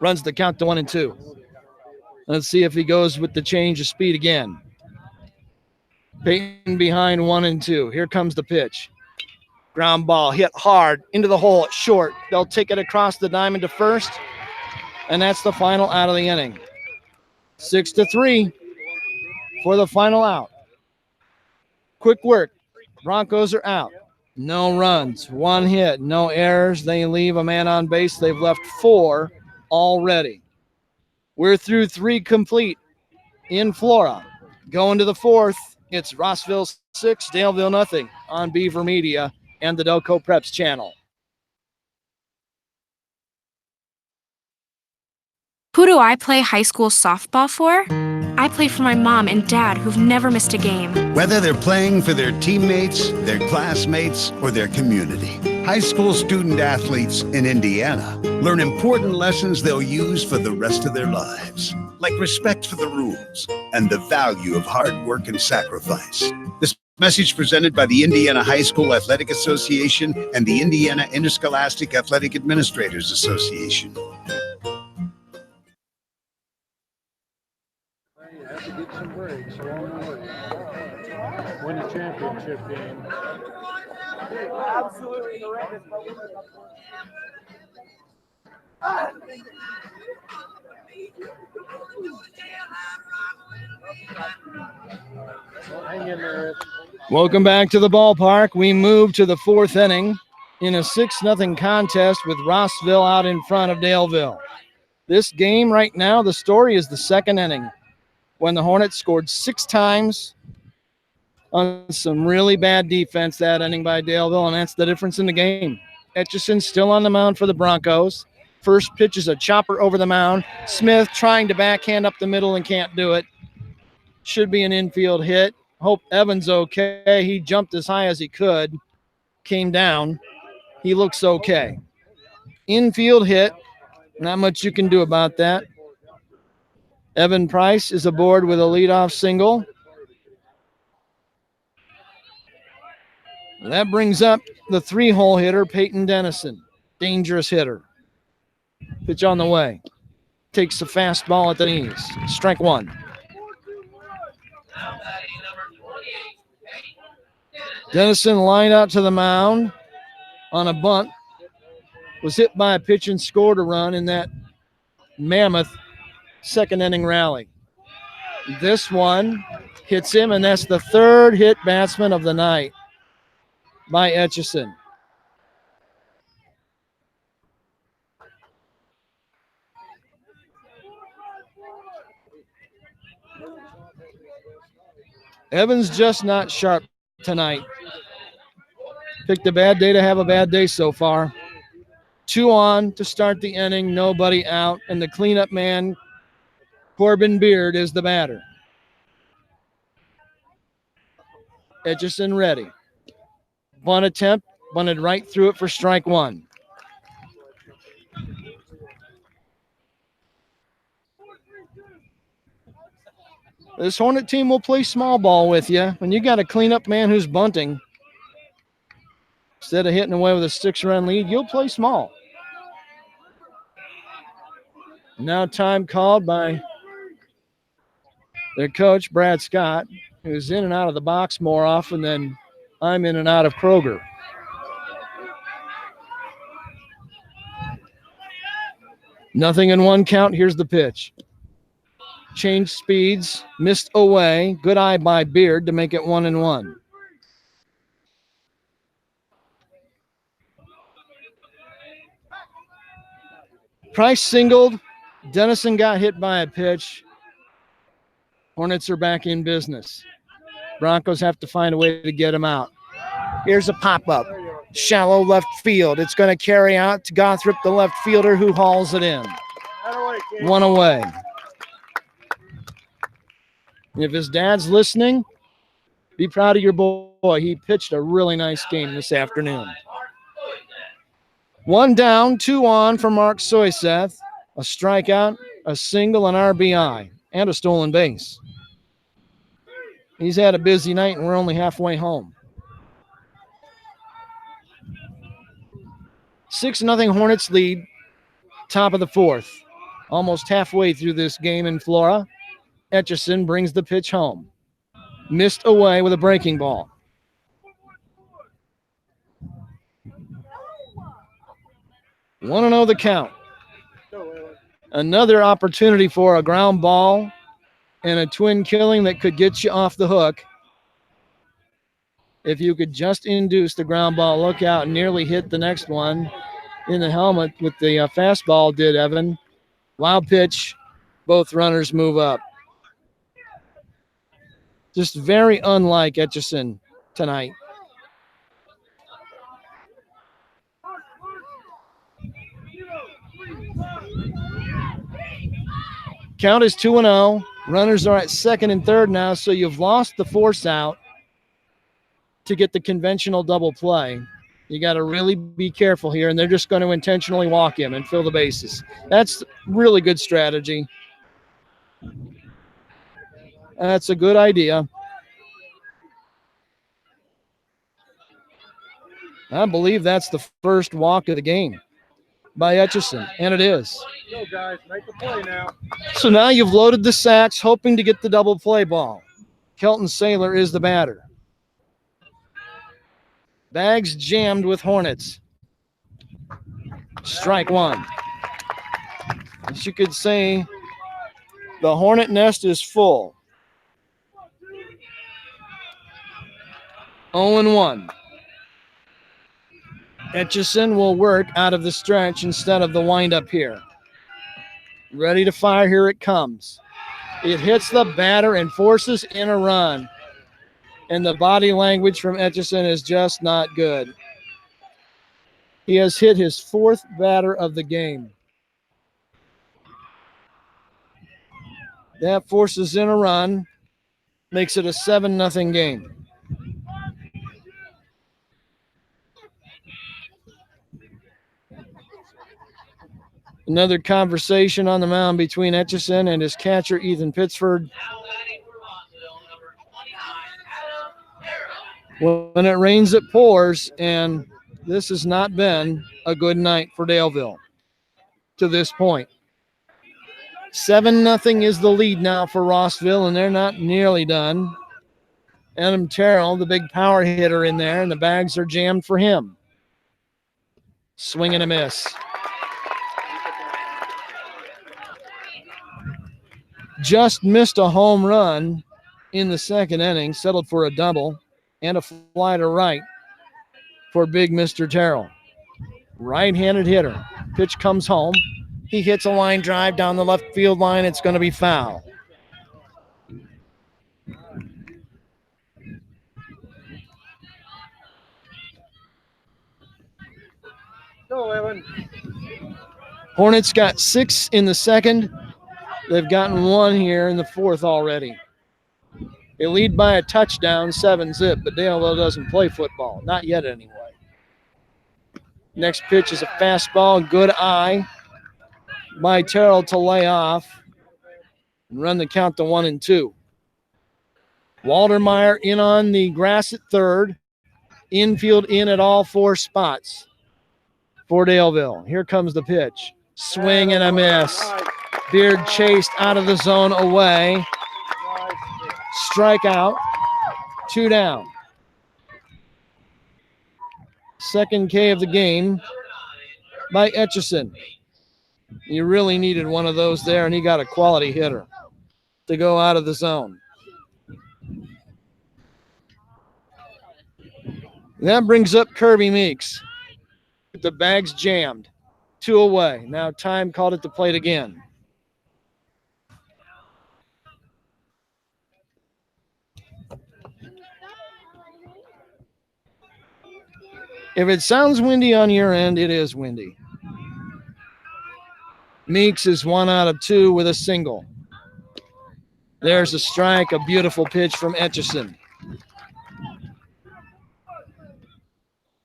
Runs the count to 1-2. Let's see if he goes with the change of speed again. Peyton behind 1-2. Here comes the pitch. Ground ball hit hard into the hole. It's short. They'll take it across the diamond to first. And that's the final out of the inning. 6-3 for the final out. Quick work. Broncos are out. No runs, 1 hit, no errors. They leave a man on base. They've left 4 already. We're through 3 complete in Flora. Going to the 4th, it's Rossville 6, Daleville nothing on Beaver Media and the Delco Preps channel. Who do I play high school softball for? I play for my mom and dad who've never missed a game. Whether they're playing for their teammates, their classmates, or their community, high school student athletes in Indiana learn important lessons they'll use for the rest of their lives, like respect for the rules and the value of hard work and sacrifice. This message presented by the Indiana High School Athletic Association and the Indiana Interscholastic Athletic Administrators Association. You have to get some breaks along the way. Win a championship game. Absolutely horrendous. Hang in there. Welcome back to the ballpark. We move to the 4th inning in a 6-0 contest with Rossville out in front of Daleville. This game right now, the story is the 2nd inning, when the Hornets scored 6 times on some really bad defense that inning by Daleville, and that's the difference in the game. Etchison still on the mound for the Broncos. First pitch is a chopper over the mound. Smith trying to backhand up the middle and can't do it. Should be an infield hit. Hope Evans okay. He jumped as high as he could. Came down. He looks okay. Infield hit. Not much you can do about that. Evan Price is aboard with a leadoff single. That brings up the 3-hole hitter, Peyton Dennison. Dangerous hitter. Pitch on the way. Takes the fastball at the knees. Strike 1. Dennison lined out to the mound on a bunt, was hit by a pitch and scored a run in that mammoth second inning rally. This one hits him, and that's the third hit batsman of the night by Etchison. Evans just not sharp tonight. Picked a bad day to have a bad day so far. 2 on to start the inning, nobody out, and the cleanup man, Corbin Beard, is the batter. Etchison ready. Bunt attempt, bunted right through it for strike 1. This Hornet team will play small ball with you. When you got a cleanup man who's bunting, instead of hitting away with a 6-run lead, you'll play small. Now time called by their coach, Brad Scott, who's in and out of the box more often than I'm in and out of Kroger. Nothing in 1 count. Here's the pitch. Changed speeds, missed away. Good eye by Beard to make it 1-1. Price singled. Dennison got hit by a pitch. Hornets are back in business. Broncos have to find a way to get him out. Here's a pop-up. Shallow left field. It's going to carry out to Gothrop, the left fielder, who hauls it in. 1 away. If his dad's listening, be proud of your boy. He pitched a really nice game this afternoon. 1 down, 2 on for Mark Soyseth. A strikeout, a single, an RBI, and a stolen base. He's had a busy night, and we're only halfway home. 6-0 Hornets lead, top of the 4th. Almost halfway through this game in Flora. Etchison brings the pitch home. Missed away with a breaking ball. Want to know the count. Another opportunity for a ground ball and a twin killing that could get you off the hook. If you could just induce the ground ball, look out, and nearly hit the next one in the helmet with the fastball, did Evan. Wild pitch, both runners move up. Just very unlike Etchison tonight. Count is 2-0. Runners are at second and third now, so you've lost the force out to get the conventional double play. You got to really be careful here, and they're just going to intentionally walk him and fill the bases. That's really good strategy. That's a good idea. I believe that's the first walk of the game by Etchison, and it is. Go, guys. Make the play now. So now you've loaded the sacks, hoping to get the double play ball. Kelton Saylor is the batter. Bags jammed with Hornets. Strike 1. As you could say, the Hornet nest is full. 0-1. Etchison will work out of the stretch instead of the windup here. Ready to fire, here it comes. It hits the batter and forces in a run. And the body language from Etchison is just not good. He has hit his 4th batter of the game. That forces in a run, makes it a 7-0 game. Another conversation on the mound between Etchison and his catcher, Ethan Pittsford. When it rains, it pours, and this has not been a good night for Daleville to this point. 7-0 is the lead now for Rossville, and they're not nearly done. Adam Terrell, the big power hitter in there, and the bags are jammed for him. Swing and a miss. Just missed a home run in the second inning, settled for a double and a fly to right for big Mr. Terrell. Right-handed hitter. Pitch comes home. He hits a line drive down the left field line. It's going to be foul. Go, Evan. Hornets got 6 in the second. They've gotten 1 here in the fourth already. They lead by a touchdown, 7-zip, but Daleville doesn't play football. Not yet, anyway. Next pitch is a fastball. Good eye by Terrell to lay off and run the count to 1-2. Waltermeyer in on the grass at third. Infield in at all 4 spots for Daleville. Here comes the pitch. Swing and a miss. Beard chased out of the zone away. Strikeout. 2 down. Second K of the game by Etchison. You really needed one of those there, and he got a quality hitter to go out of the zone. That brings up Kirby Meeks. The bag's jammed. 2 away. Now time called at the plate again. If it sounds windy on your end, it is windy. Meeks is 1 out of 2 with a single. There's a strike, a beautiful pitch from Etchison.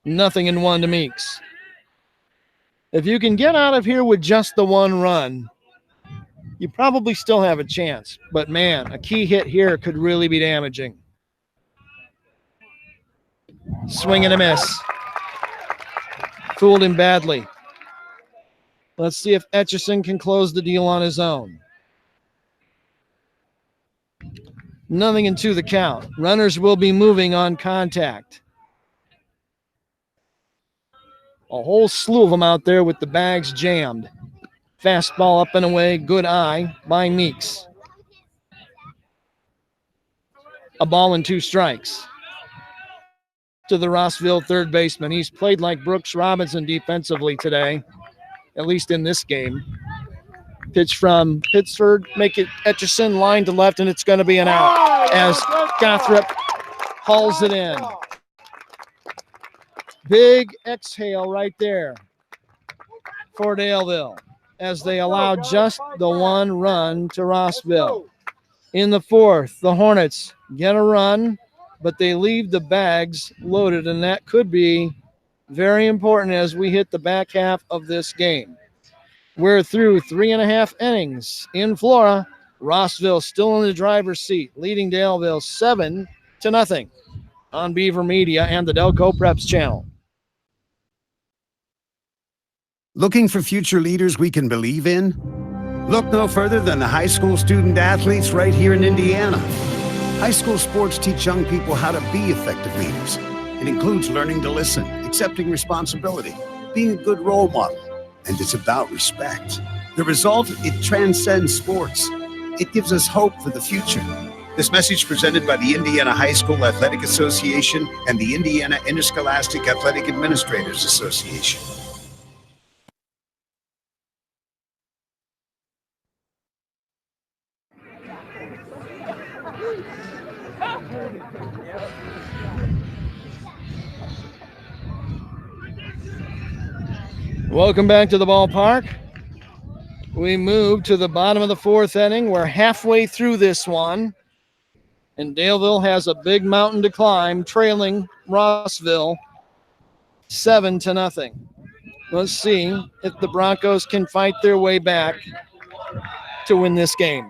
0-1 to Meeks. If you can get out of here with just the 1 run, you probably still have a chance. But man, a key hit here could really be damaging. Swing and a miss. Fooled him badly. Let's see if Etchison can close the deal on his own. 0-2 the count. Runners will be moving on contact. A whole slew of them out there with the bags jammed. Fastball up and away. Good eye by Meeks. A ball and 2 strikes. To the Rossville third baseman. He's played like Brooks Robinson defensively today, at least in this game. Pitch from Pittsford, make it Etchison, line to left, and it's going to be an out as Gothrop hauls it in. Big exhale right there for Daleville as they allow just the 1 run to Rossville. In the fourth, the Hornets get a run, but they leave the bags loaded, and that could be very important as we hit the back half of this game. We're through 3.5 innings in Flora. Rossville still in the driver's seat, leading Daleville 7-0 on Beaver Media and the Delco Preps channel. Looking for future leaders we can believe in? Look no further than the high school student athletes right here in Indiana. High school sports teach young people how to be effective leaders. It includes learning to listen, accepting responsibility, being a good role model, and it's about respect. The result, it transcends sports. It gives us hope for the future. This message presented by the Indiana High School Athletic Association and the Indiana Interscholastic Athletic Administrators Association. Welcome back to the ballpark. We move to the bottom of the fourth inning. We're halfway through this one, and Daleville has a big mountain to climb, trailing Rossville 7-0. Let's see if the Broncos can fight their way back to win this game.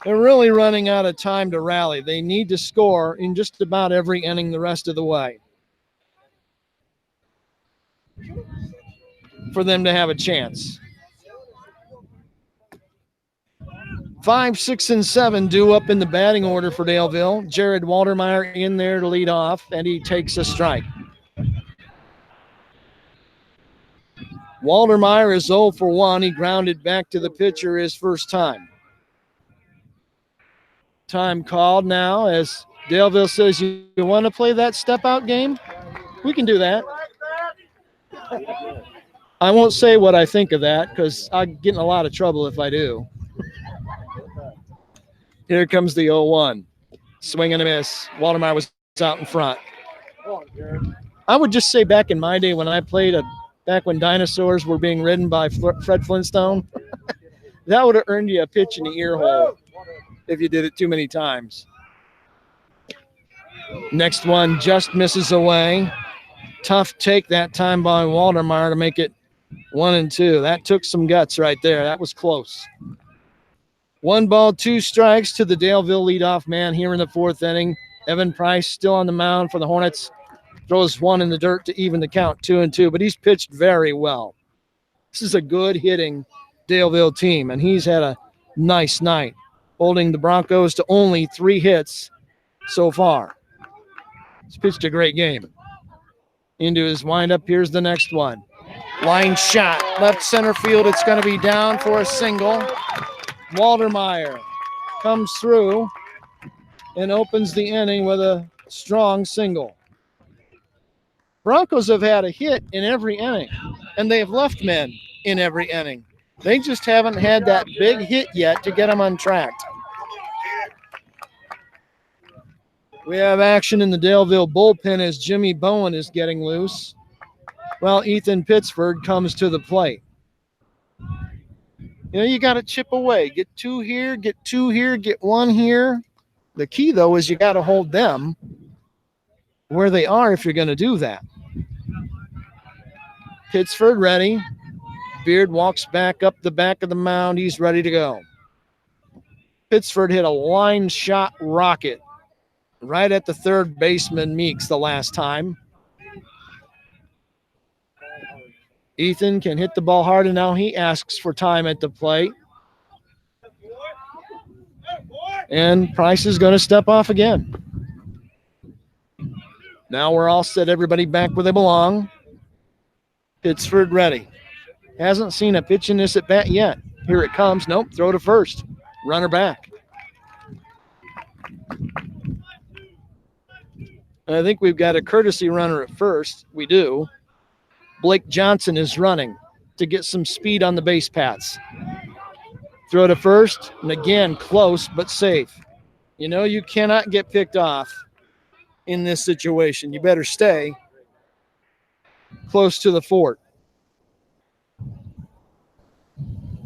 They're really running out of time to rally. They need to score in just about every inning the rest of the way for them to have a chance. 5, 6, and 7 due up in the batting order for Daleville. Jared Waltermeyer in there to lead off, and he takes a strike. Waltermeyer is 0 for 1. He grounded back to the pitcher his first time. Time called now as Daleville says, you want to play that step-out game? We can do that. I won't say what I think of that because I'll get in a lot of trouble if I do. Here comes the 0-1. Swing and a miss. Waltermeyer was out in front. I would just say back in my day when I played, back when dinosaurs were being ridden by Fred Flintstone, that would have earned you a pitch in the ear hole if you did it too many times. Next one just misses away. Tough take that time by Waltermeyer to make it 1-2. That took some guts right there. That was close. 1 ball, 2 strikes to the Daleville leadoff man here in the 4th inning. Evan Price still on the mound for the Hornets. Throws 1 in the dirt to even the count, 2-2, but he's pitched very well. This is a good hitting Daleville team, and he's had a nice night, holding the Broncos to only 3 hits so far. He's pitched a great game. Into his windup, here's the next one. Line shot, left center field. It's going to be down for a single. Waltermeyer comes through and opens the inning with a strong single. Broncos have had a hit in every inning, and they have left men in every inning. They just haven't had that big hit yet to get them on track. We have action in the Daleville bullpen as Jimmy Bowen is getting loose, while Ethan Pittsford comes to the plate. You know, you got to chip away. Get 2 here, get 2 here, get 1 here. The key, though, is you got to hold them where they are if you're going to do that. Pittsford ready. Beard walks back up the back of the mound. He's ready to go. Pittsford hit a line shot rocket right at the third baseman Meeks the last time. Ethan can hit the ball hard, and now he asks for time at the plate. And Price is going to step off again. Now we're all set, everybody back where they belong. Pittsford ready. Hasn't seen a pitch in this at bat yet. Here it comes. Nope, throw to first. Runner back. I think we've got a courtesy runner at first. We do. Blake Johnson is running to get some speed on the base paths. Throw to first, and again, close but safe. You know, you cannot get picked off in this situation. You better stay close to the fort.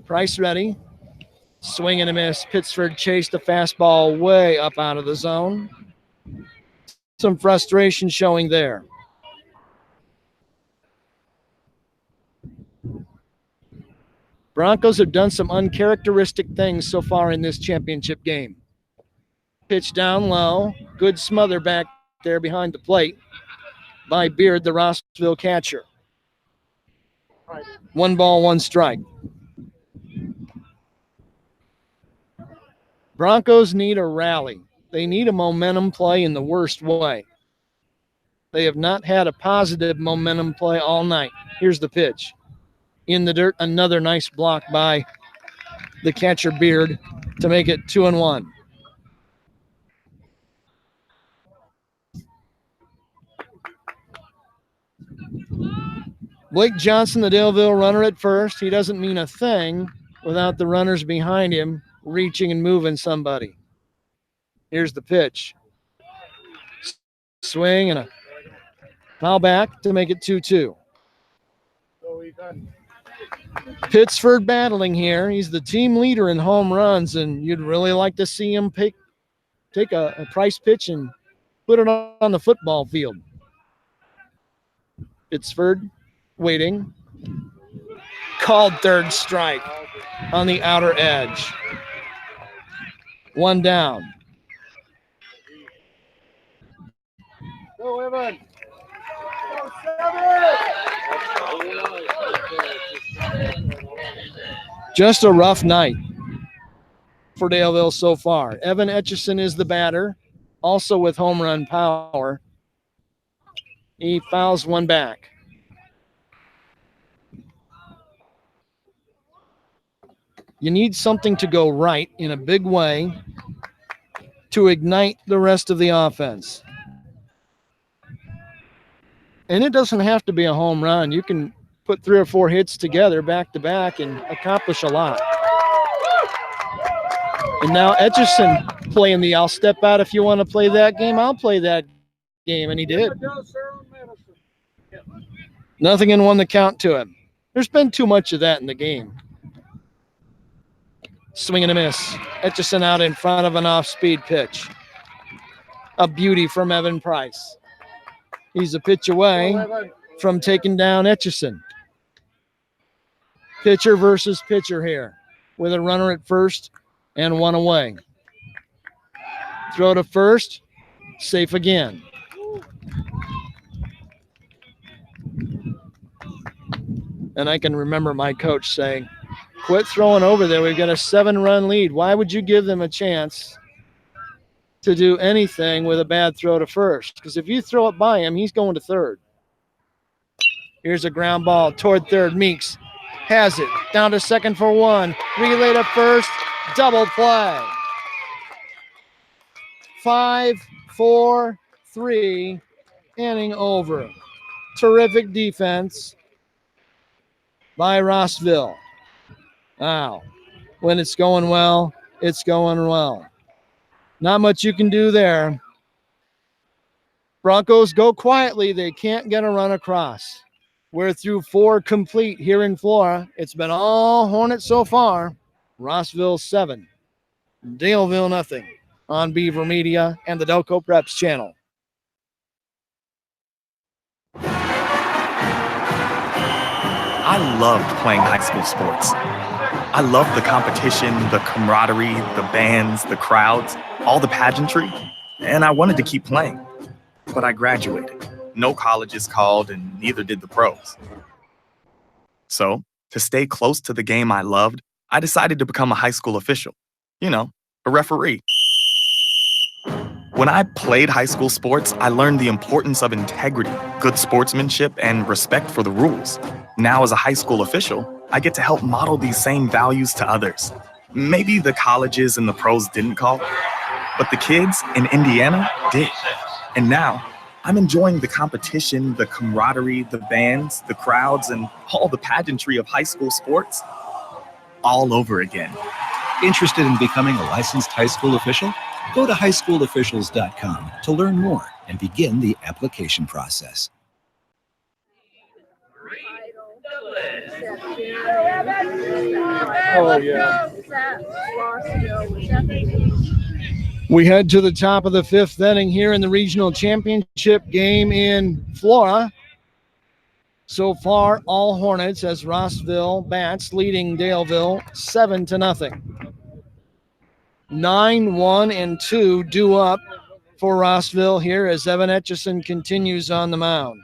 Price ready. Swing and a miss. Pittsford chased a fastball way up out of the zone. Some frustration showing there. Broncos have done some uncharacteristic things so far in this championship game. Pitch down low. Good smother back there behind the plate by Beard, the Rossville catcher. 1 ball, 1 strike. Broncos need a rally. They need a momentum play in the worst way. They have not had a positive momentum play all night. Here's the pitch. In the dirt, another nice block by the catcher Beard to make it 2-1. Blake Johnson, the Daleville runner at first. He doesn't mean a thing without the runners behind him reaching and moving somebody. Here's the pitch. Swing and a foul back to make it 2-2. Pittsford battling here. He's the team leader in home runs, and you'd really like to see him take a Price pitch and put it on the football field. Pittsford waiting. Called third strike on the outer edge. 1 down. Go, Evan. Just a rough night. for Daleville so far. Evan Etchison is the batter, also with home run power. He fouls one back. You need something to go right in a big way to ignite the rest of the offense. And it doesn't have to be a home run. You can put 3 or 4 hits together back to back and accomplish a lot. And now Etchison playing the I'll step out if you want to play that game, I'll play that game. And he did. Nothing and won the count to him. There's been too much of that in the game. Swing and a miss. Etchison out in front of an off-speed pitch. A beauty from Evan Price. He's a pitch away from taking down Etchison. Pitcher versus pitcher here with a runner at first and one away. Throw to first, safe again. And I can remember my coach saying, quit throwing over there. We've got a 7-run lead. Why would you give them a chance to do anything with a bad throw to first? Because if you throw it by him, he's going to third. Here's a ground ball toward third. Meeks has it. Down to second for one. Relay to first. Double play. 5-4-3. Inning over. Terrific defense by Rossville. Wow. When it's going well, it's going well. Not much you can do there. Broncos go quietly. They can't get a run across. We're through 4 complete here in Flora. It's been all Hornets so far. Rossville 7. Daleville nothing on Beaver Media and the Delco Preps channel. I loved playing high school sports. I loved the competition, the camaraderie, the bands, the crowds, all the pageantry, and I wanted to keep playing. But I graduated. No colleges called, and neither did the pros. So, to stay close to the game I loved, I decided to become a high school official. You know, a referee. When I played high school sports, I learned the importance of integrity, good sportsmanship, and respect for the rules. Now, as a high school official, I get to help model these same values to others. Maybe the colleges and the pros didn't call, but the kids in Indiana did. And now, I'm enjoying the competition, the camaraderie, the bands, the crowds, and all the pageantry of high school sports all over again. Interested in becoming a licensed high school official? Go to highschoolofficials.com to learn more and begin the application process. Oh, yeah. We head to the top of the 5th inning here in the regional championship game in Flora. So far, all Hornets as Rossville bats, leading Daleville 7-0. 9-1-2 due up for Rossville here as Evan Etchison continues on the mound.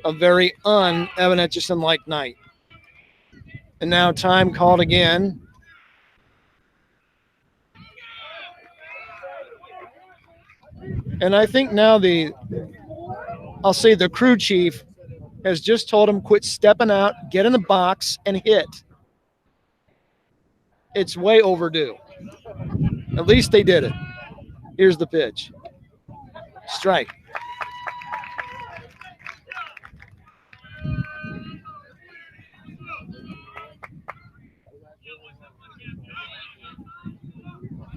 A very un-Evan Etchison-like night. And now time called again. And I think now the crew chief has just told him quit stepping out, get in the box, and hit. It's way overdue. At least they did it. Here's the pitch. Strike.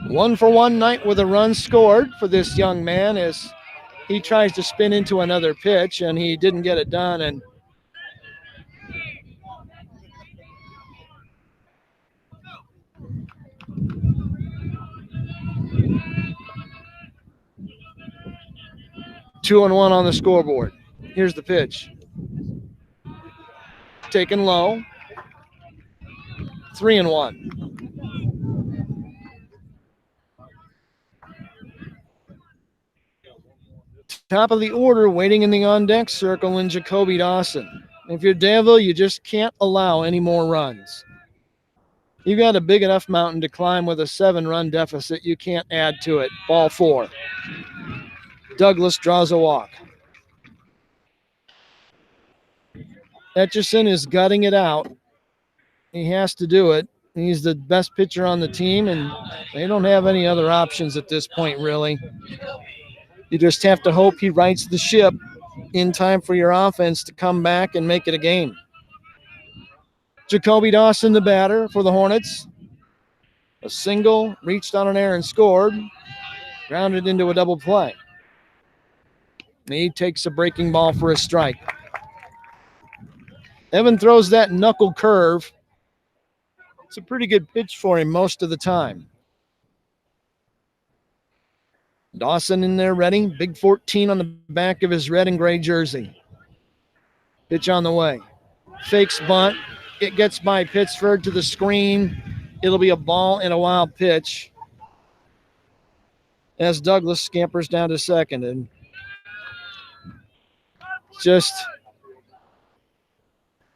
One for one night with a run scored for this young man as he tries to spin into another pitch, and he didn't get it done. And two and one on the scoreboard. Here's the pitch. Taken low. 3-1. Top of the order, waiting in the on-deck circle in Jacoby Dawson. If you're Daleville, you just can't allow any more runs. You got a big enough mountain to climb with a 7-run deficit. You can't add to it. Ball 4. Douglas draws a walk. Etchison is gutting it out. He has to do it. He's the best pitcher on the team, and they don't have any other options at this point, really. You just have to hope he rights the ship in time for your offense to come back and make it a game. Jacoby Dawson, the batter for the Hornets. A single, reached on an air and scored. Grounded into a double play. He takes a breaking ball for a strike. Evan throws that knuckle curve. It's a pretty good pitch for him most of the time. Dawson in there ready. Big 14 on the back of his red and gray jersey. Pitch on the way. Fakes bunt. It gets by Pittsford to the screen. It'll be a ball and a wild pitch as Douglas scampers down to second. And just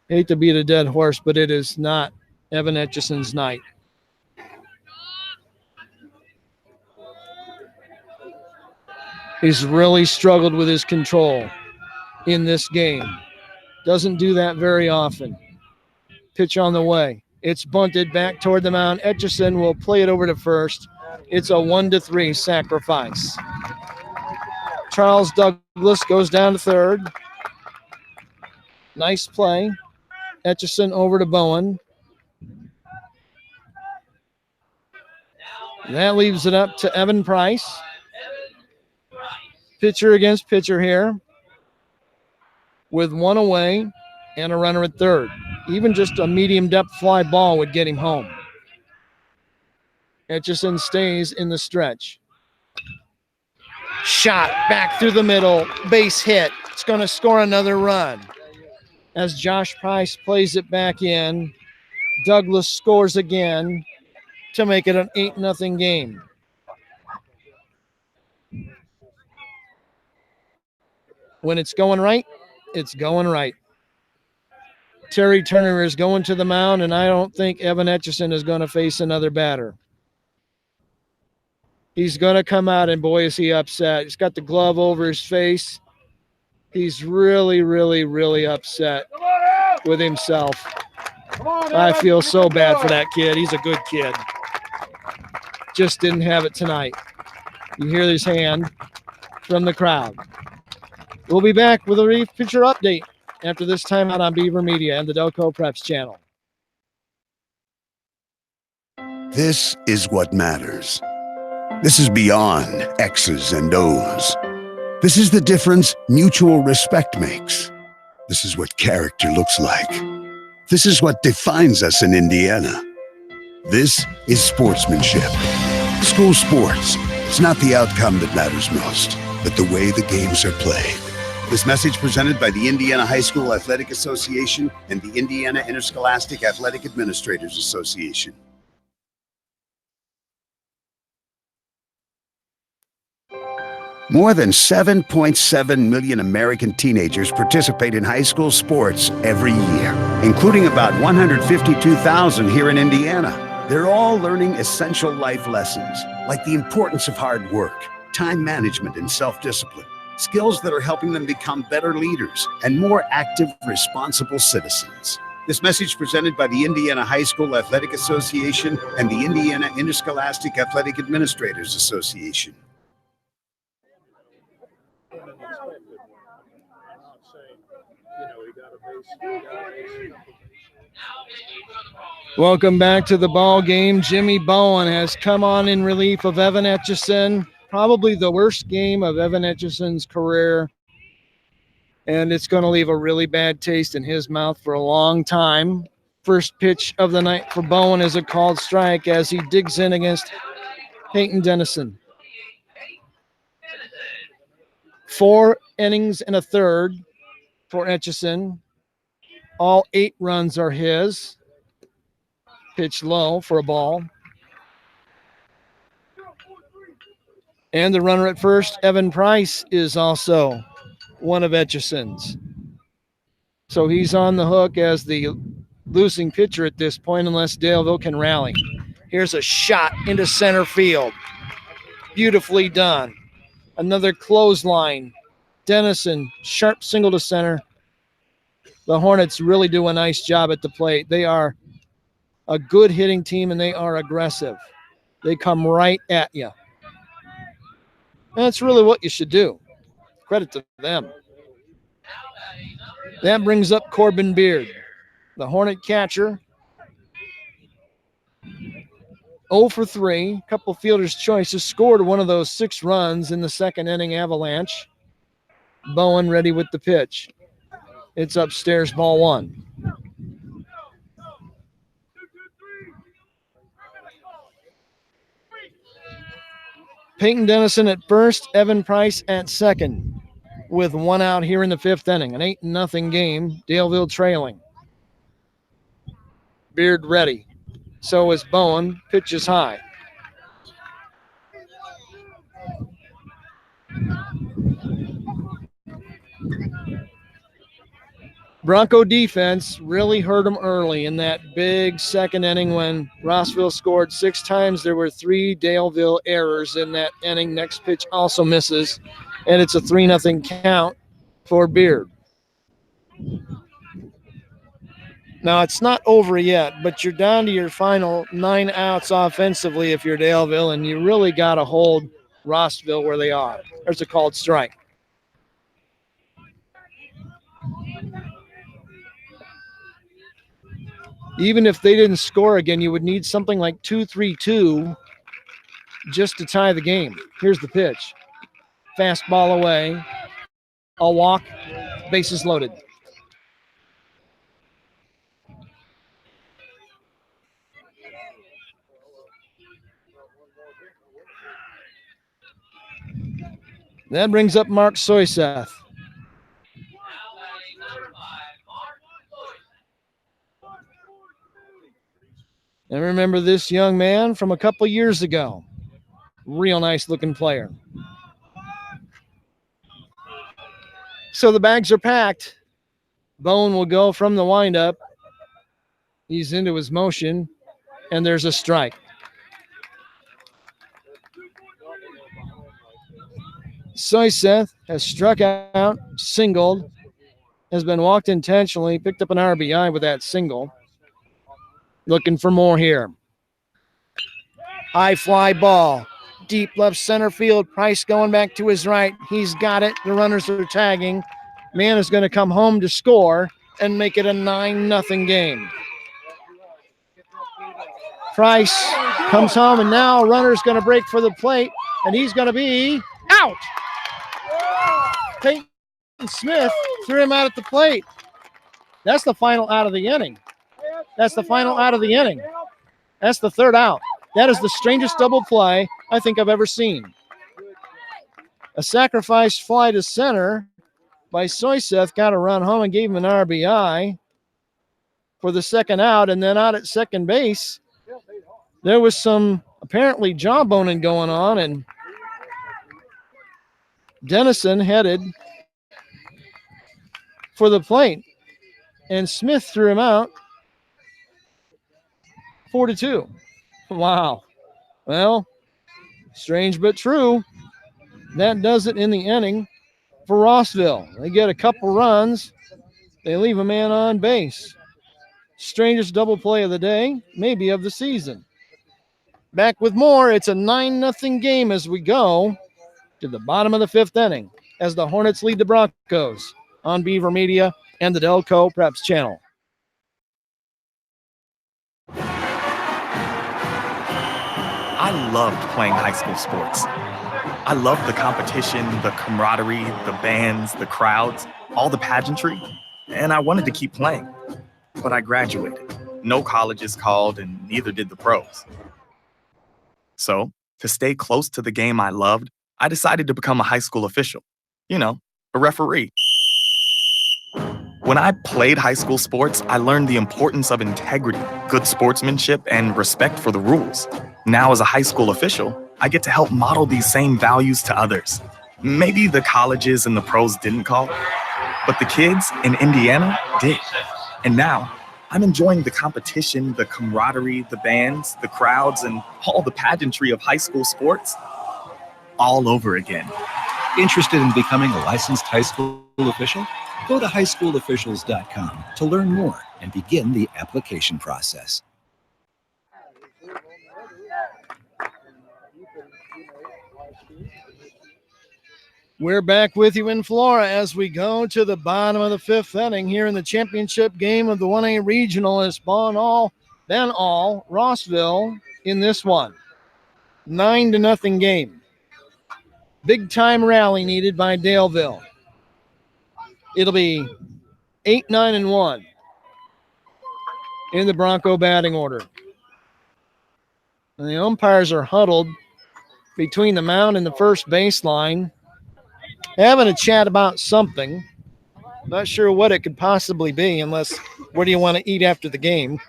hate to beat a dead horse, but it is not Evan Etchison's night. He's really struggled with his control in this game. Doesn't do that very often. Pitch on the way. It's bunted back toward the mound. Etchison will play it over to first. It's a 1-3 sacrifice. Charles Douglas goes down to third. Nice play. Etchison over to Bowen. That leaves it up to Evan Price. Pitcher against pitcher here. With one away and a runner at third. Even just a medium depth fly ball would get him home. Etchison stays in the stretch. Shot back through the middle. Base hit. It's going to score another run. As Josh Price plays it back in, Douglas scores again to make it an 8-0 game. When it's going right, it's going right. Terry Turner is going to the mound, and I don't think Evan Etchison is going to face another batter. He's going to come out, and boy, is he upset. He's got the glove over his face. He's really, really, really upset with himself. I feel so bad for that kid. He's a good kid. Just didn't have it tonight. You hear his hand from the crowd. We'll be back with a relief pitcher update after this timeout on Beaver Media and the Delco Preps channel. This is what matters. This is beyond X's and O's. This is the difference mutual respect makes. This is what character looks like. This is what defines us in Indiana. This is sportsmanship. School sports. It's not the outcome that matters most, but the way the games are played. This message presented by the Indiana High School Athletic Association and the Indiana Interscholastic Athletic Administrators Association. More than 7.7 million American teenagers participate in high school sports every year, including about 152,000 here in Indiana. They're all learning essential life lessons, like the importance of hard work, time management, and self-discipline. Skills that are helping them become better leaders and more active, responsible citizens. This message presented by the Indiana High School Athletic Association and the Indiana Interscholastic Athletic Administrators Association. Welcome back to the ball game. Jimmy Bowen has come on in relief of Evan Etchison. Probably the worst game of Evan Etchison's career. And it's going to leave a really bad taste in his mouth for a long time. First pitch of the night for Bowen is a called strike as he digs in against Peyton Dennison. 4 innings and a third for Etchison. All 8 runs are his. Pitch low for a ball. And the runner at first, Evan Price, is also one of Etchison's. So he's on the hook as the losing pitcher at this point unless Daleville can rally. Here's a shot into center field. Beautifully done. Another clothesline. Dennison, sharp single to center. The Hornets really do a nice job at the plate. They are a good hitting team, and they are aggressive. They come right at you. And that's really what you should do. Credit to them. That brings up Corbin Beard, the Hornet catcher. 0 for 3, couple fielders' choices, scored one of those 6 runs in the second inning avalanche. Bowen ready with the pitch. It's upstairs, ball 1. Peyton Dennison at first, Evan Price at second, with 1 out here in the 5th inning. An 8-0 game, Daleville trailing. Beard ready. So is Bowen. Pitch is high. Bronco defense really hurt them early in that big second inning when Rossville scored 6 times. There were 3 Daleville errors in that inning. Next pitch also misses, and it's a 3-0 count for Beard. Now, it's not over yet, but you're down to your final 9 outs offensively if you're Daleville, and you really got to hold Rossville where they are. There's a called strike. Even if they didn't score again, you would need something like 2-3-2 just to tie the game. Here's the pitch. Fastball away. A walk. Bases loaded. That brings up Mark Soyseth. And remember this young man from a couple years ago. Real nice looking player. So the bags are packed. Bowen will go from the windup. He's into his motion, and there's a strike. Soyseth has struck out, singled, has been walked intentionally, picked up an RBI with that single. Looking for more here. High fly ball. Deep left center field. Price going back to his right. He's got it. The runners are tagging. Man is going to come home to score and make it a 9-0 game. Price comes home, and now a runner's going to break for the plate, and he's going to be out. Peyton Smith threw him out at the plate. That's the final out of the inning. That's the final out of the inning. That's the 3rd out. That is the strangest double play I think I've ever seen. A sacrifice fly to center by Soyseth got a run home and gave him an RBI for the 2nd out, and then out at second base, there was some apparently jawboning going on, and Dennison headed for the plate, and Smith threw him out. 4-2. Wow. Well, strange but true. That does it in the inning for Rossville. They get a couple runs. They leave a man on base. Strangest double play of the day, maybe of the season. Back with more. It's a 9-0 game as we go to the bottom of the 5th inning as the Hornets lead the Broncos on Beaver Media and the Delco Preps channel. I loved playing high school sports. I loved the competition, the camaraderie, the bands, the crowds, all the pageantry, and I wanted to keep playing. But I graduated. No colleges called, and neither did the pros. So, to stay close to the game I loved, I decided to become a high school official. You know, a referee. When I played high school sports, I learned the importance of integrity, good sportsmanship, and respect for the rules. Now, as a high school official, I get to help model these same values to others. Maybe the colleges and the pros didn't call, but the kids in Indiana did. And now, I'm enjoying the competition, the camaraderie, the bands, the crowds, and all the pageantry of high school sports all over again. Interested in becoming a licensed high school official? Go to highschoolofficials.com to learn more and begin the application process. We're back with you in Flora as we go to the bottom of the fifth inning here in the championship game of the 1A Regional. It's Ben All, Rossville in this one. 9-0 game. Big time rally needed by Daleville. It'll be 8-9-1 in the Bronco batting order. And the umpires are huddled between the mound and the first baseline, having a chat about something. Not sure what it could possibly be, unless where do you want to eat after the game?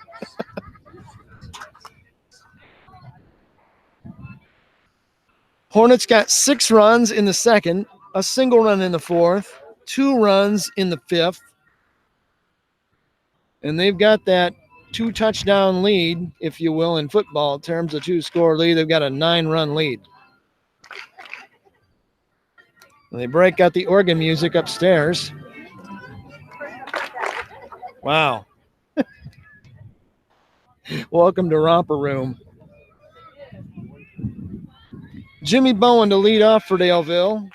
Hornets got 6 runs in the second, a single run in the fourth, 2 runs in the fifth, and they've got that 2-touchdown lead, if you will, in football in terms of 2-score lead. They've got a 9-run lead. And they break out the organ music upstairs. Wow. Welcome to Romper Room. Jimmy Bowen to lead off for Daleville.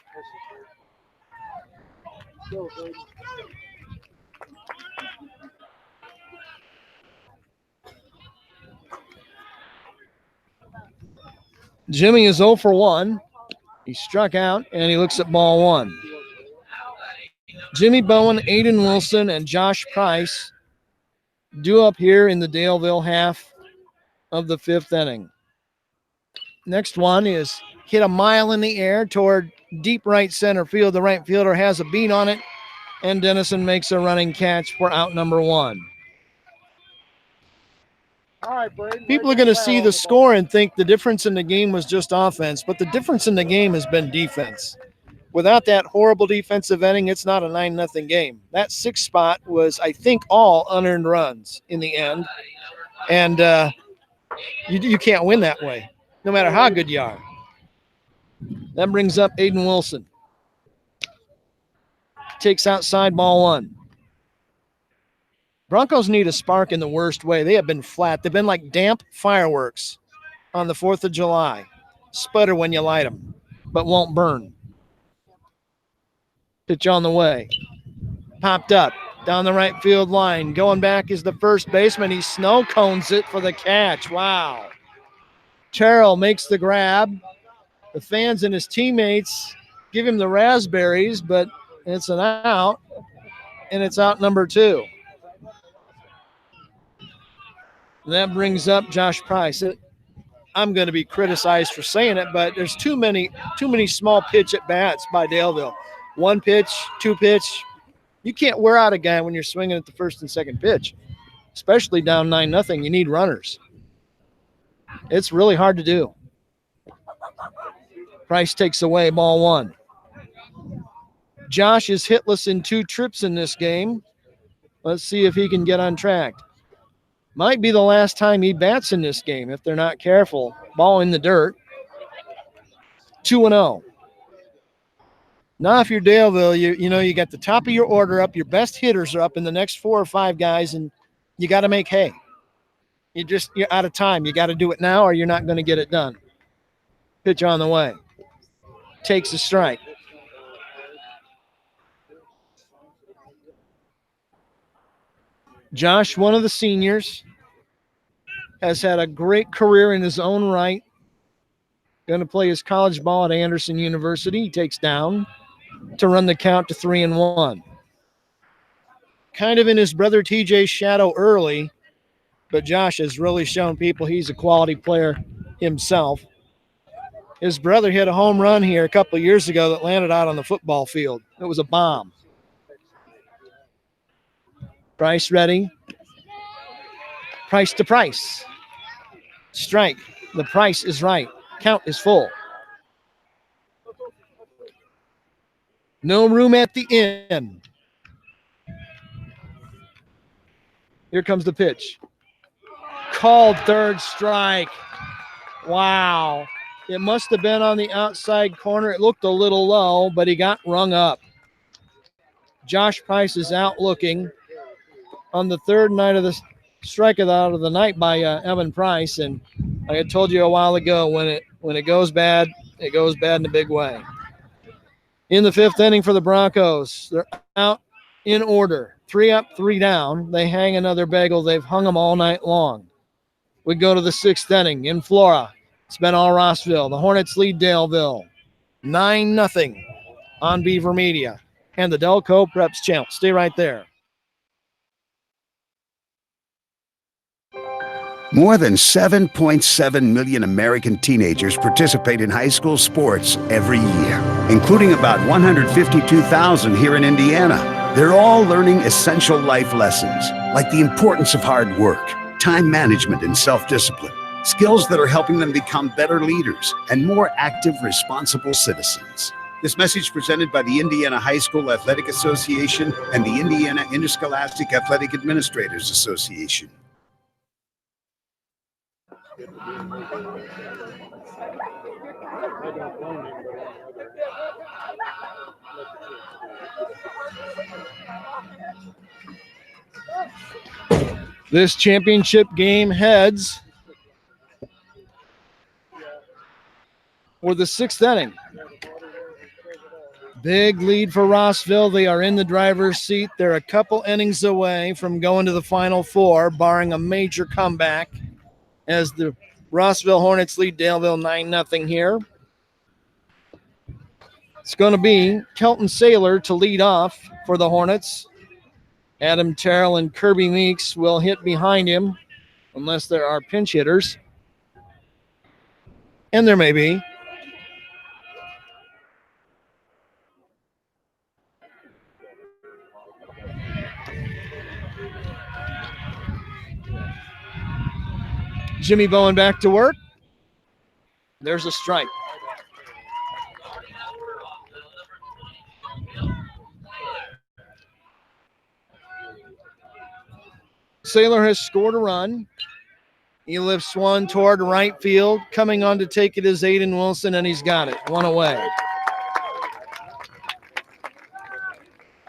Jimmy is 0 for 1. He struck out, and he looks at ball 1. Jimmy Bowen, Aiden Wilson, and Josh Price due up here in the Daleville half of the fifth inning. Next one is hit a mile in the air toward deep right center field. The right fielder has a beat on it, and Dennison makes a running catch for out number 1. All right, Braden. People are going to see the score and think the difference in the game was just offense, but the difference in the game has been defense. Without that horrible defensive inning, it's not a 9-0 game. That 6th spot was, I think, all unearned runs in the end. And you can't win that way, no matter how good you are. That brings up Aiden Wilson. Takes outside ball 1. Broncos need a spark in the worst way. They have been flat. They've been like damp fireworks on the 4th of July. Sputter when you light them, but won't burn. Pitch on the way. Popped up down the right field line. Going back is the first baseman. He snow cones it for the catch. Wow. Terrell makes the grab. The fans and his teammates give him the raspberries, but it's an out, and it's out number 2. That brings up Josh Price. I'm going to be criticized for saying it, but there's too many small pitch at bats by Daleville. 1 pitch, 2 pitch. You can't wear out a guy when you're swinging at the first and second pitch, especially down 9-0. You need runners. It's really hard to do. Price takes away ball 1. Josh is hitless in 2 trips in this game. Let's see if he can get on track. Might be the last time he bats in this game if they're not careful. Ball in the dirt. 2-0. Now, if you're Daleville, you got the top of your order up, your best hitters are up in the next 4 or 5 guys, and you got to make hay. You're out of time. You got to do it now, or you're not going to get it done. Pitch on the way. Takes a strike. Josh, one of the seniors, has had a great career in his own right. Going to play his college ball at Anderson University. He takes down to run the count to 3-1. Kind of in his brother TJ's shadow early, but Josh has really shown people he's a quality player himself. His brother hit a home run here a couple of years ago that landed out on the football field. It was a bomb. Price ready. Price to Price. Strike. The price is right. Count is full. No room at the end. Here comes the pitch. Called third strike. Wow. It must have been on the outside corner. It looked a little low, but he got rung up. Josh Price is out looking on the third night of the strikeout of the night by Evan Price. And like I told you a while ago, when it goes bad, it goes bad in a big way. In the fifth inning for the Broncos, they're out in order. 3 up, 3 down. They hang another bagel. They've hung them all night long. We go to the sixth inning in Flora. It's been all Rossville. The Hornets lead Daleville 9-0 on Beaver Media and the Delco Preps channel. Stay right there. More than 7.7 million American teenagers participate in high school sports every year, including about 152,000 here in Indiana. They're all learning essential life lessons, like the importance of hard work, time management, and self-discipline, skills that are helping them become better leaders and more active, responsible citizens. This message presented by the Indiana High School Athletic Association and the Indiana Interscholastic Athletic Administrators Association. This championship game heads for the sixth inning. Big lead for Rossville. They are in the driver's seat. They're a couple innings away from going to the Final Four, barring a major comeback, as the Rossville Hornets lead Daleville 9-0 here. It's going to be Kelton Saylor to lead off for the Hornets. Adam Terrell and Kirby Meeks will hit behind him, unless there are pinch hitters. And there may be. Jimmy Bowen back to work. There's a strike. Saylor has scored a run. He lifts one toward right field. Coming on to take it is Aiden Wilson, and he's got it. One away.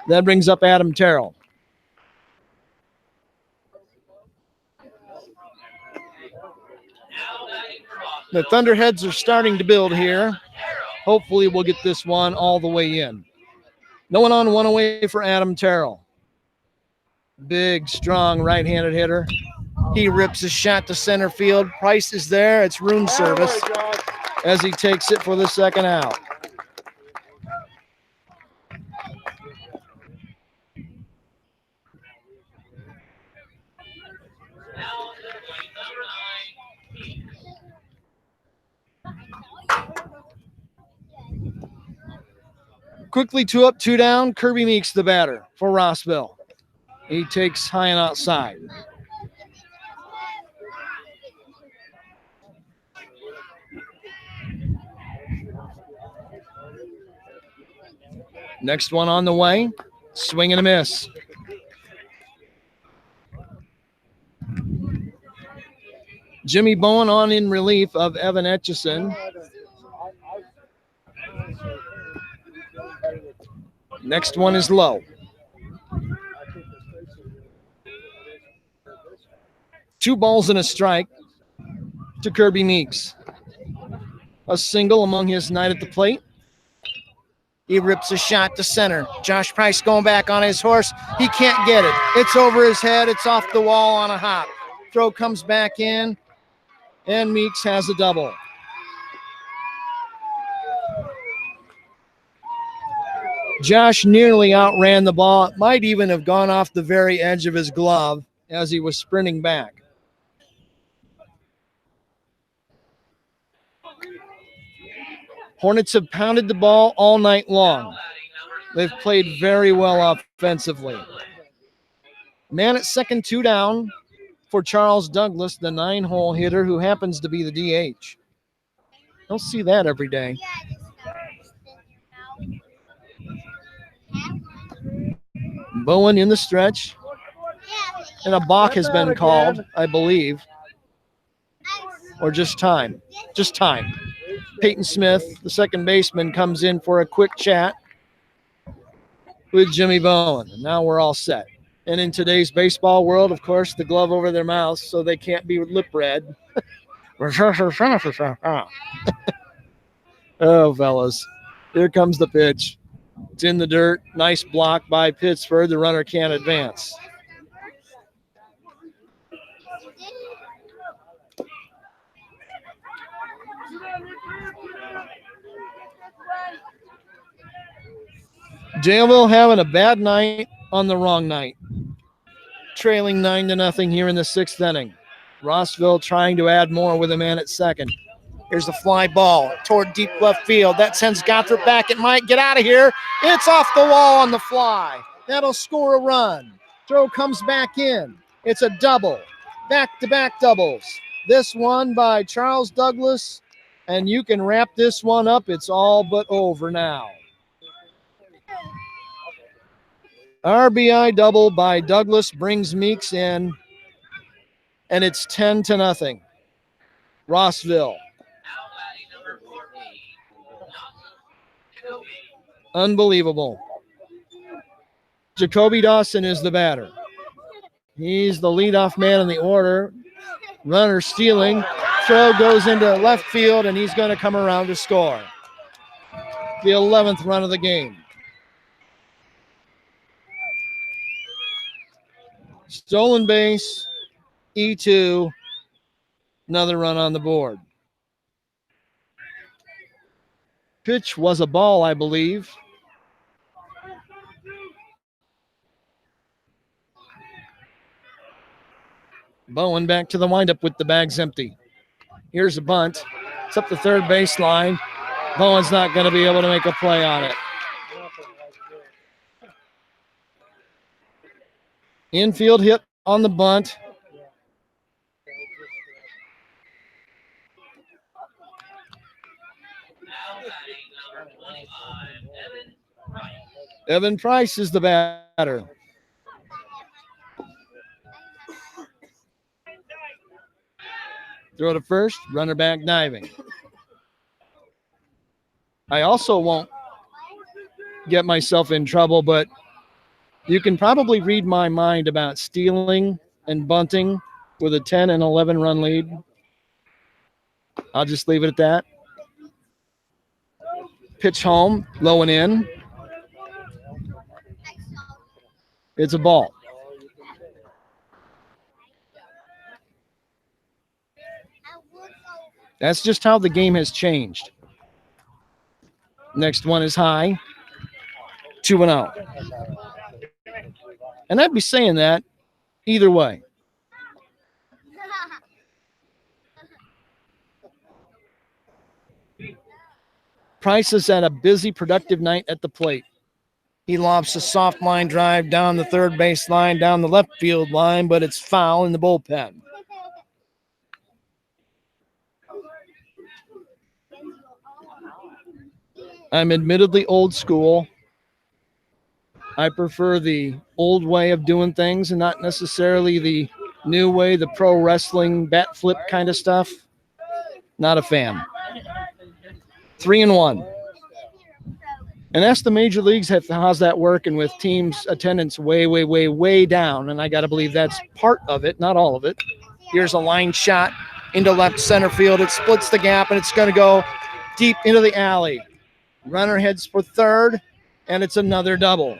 That brings up Adam Terrell. The Thunderheads are starting to build here. Hopefully we'll get this one all the way in. No one on, one away for Adam Terrell. Big, strong right-handed hitter. He rips a shot to center field. Price is there. It's room service as he takes it for the second out. Quickly 2 up, 2 down. Kirby Meeks the batter for Rossville. He takes high and outside. Next one on the way. Swing and a miss. Jimmy Bowen on in relief of Evan Etchison. Next one is low. Two balls and a strike to Kirby Meeks. A single among his night at the plate. He rips a shot to center. Josh Price going back on his horse. He can't get it. It's over his head. It's off the wall on a hop. Throw comes back in, and Meeks has a double. Josh nearly outran the ball. It might even have gone off the very edge of his glove as he was sprinting back. Hornets have pounded the ball all night long. They've played very well offensively. Man at second, 2 down for Charles Douglas, the 9-hole hitter who happens to be the DH. Don't see that every day. Bowen in the stretch. And a balk has been called, I believe. Or just time. Just time. Peyton Smith, the second baseman, comes in for a quick chat with Jimmy Bowen. And now we're all set. And in today's baseball world, of course, the glove over their mouth so they can't be lip read. Oh, fellas. Here comes the pitch. It's in the dirt. Nice block by Pittsburgh. The runner can't advance. Daleville having a bad night on the wrong night. Trailing 9-0 here in the 6th inning. Rossville trying to add more with a man at second. Here's the fly ball toward deep left field. That sends Gotthrop back. It might get out of here. It's off the wall on the fly. That'll score a run. Throw comes back in. It's a double. Back-to-back doubles. This one by Charles Douglas. And you can wrap this one up. It's all but over now. RBI double by Douglas brings Meeks in. And it's 10-0. Rossville. Unbelievable. Jacoby Dawson is the batter. He's the leadoff man in the order. Runner stealing. Throw goes into left field, and he's going to come around to score. The 11th run of the game. Stolen base. E2. Another run on the board. Pitch was a ball, I believe. Bowen back to the windup with the bags empty. Here's a bunt. It's up the third baseline. Bowen's not going to be able to make a play on it. Infield hit on the bunt. Evan Price is the batter. Throw to first, runner back diving. I also won't get myself in trouble, but you can probably read my mind about stealing and bunting with a 10 and 11 run lead. I'll just leave it at that. Pitch home, low and in. It's a ball. That's just how the game has changed. Next one is high. 2-0. And I'd be saying that either way. Price has had a busy, productive night at the plate. He lobs a soft line drive down the third base line, down the left field line, but it's foul in the bullpen. I'm admittedly old school. I prefer the old way of doing things and not necessarily the new way, the pro wrestling bat flip kind of stuff. Not a fan. 3-1. And that's the major leagues. How's that working with teams' attendance way down? And I got to believe that's part of it, not all of it. Here's a line shot into left center field. It splits the gap, and it's going to go deep into the alley. Runner heads for third, and it's another double.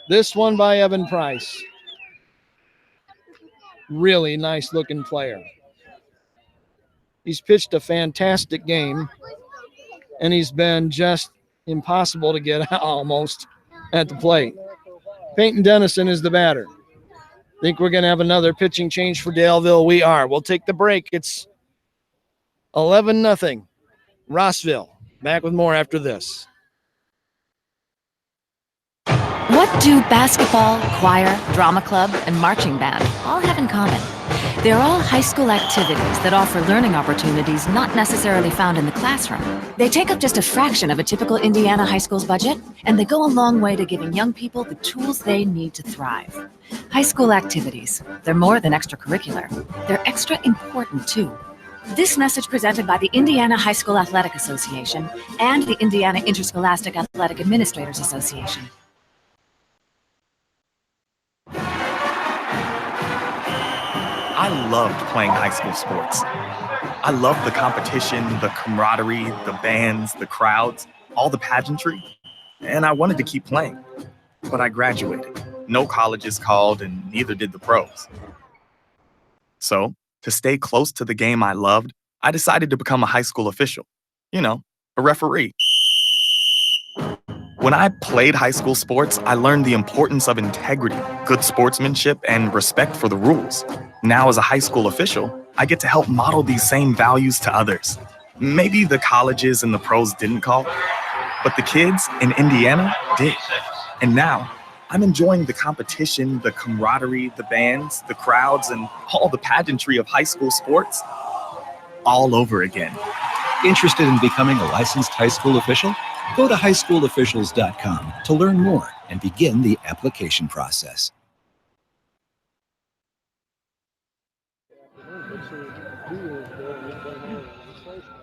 This one by Evan Price. Really nice looking player. He's pitched a fantastic game, and he's been just impossible to get out almost at the plate. Peyton Dennison is the batter. Think we're going to have another pitching change for Daleville? We are. We'll take the break. It's 11-0. Rossville. Back with more after this. What do basketball, choir, drama club, and marching band all have in common? They're all high school activities that offer learning opportunities not necessarily found in the classroom. They take up just a fraction of a typical Indiana high school's budget, and they go a long way to giving young people the tools they need to thrive. High school activities, they're more than extracurricular. They're extra important, too. This message presented by the Indiana High School Athletic Association and the Indiana Interscholastic Athletic Administrators Association. I loved playing high school sports. I loved the competition, the camaraderie, the bands, the crowds, all the pageantry, and I wanted to keep playing. But I graduated. No colleges called, and neither did the pros. So, to stay close to the game I loved, I decided to become a high school official. You know, a referee. When I played high school sports, I learned the importance of integrity, good sportsmanship, and respect for the rules. Now, as a high school official, I get to help model these same values to others. Maybe the colleges and the pros didn't call, but the kids in Indiana did. And now, I'm enjoying the competition, the camaraderie, the bands, the crowds, and all the pageantry of high school sports all over again. Interested in becoming a licensed high school official? Go to highschoolofficials.com to learn more and begin the application process.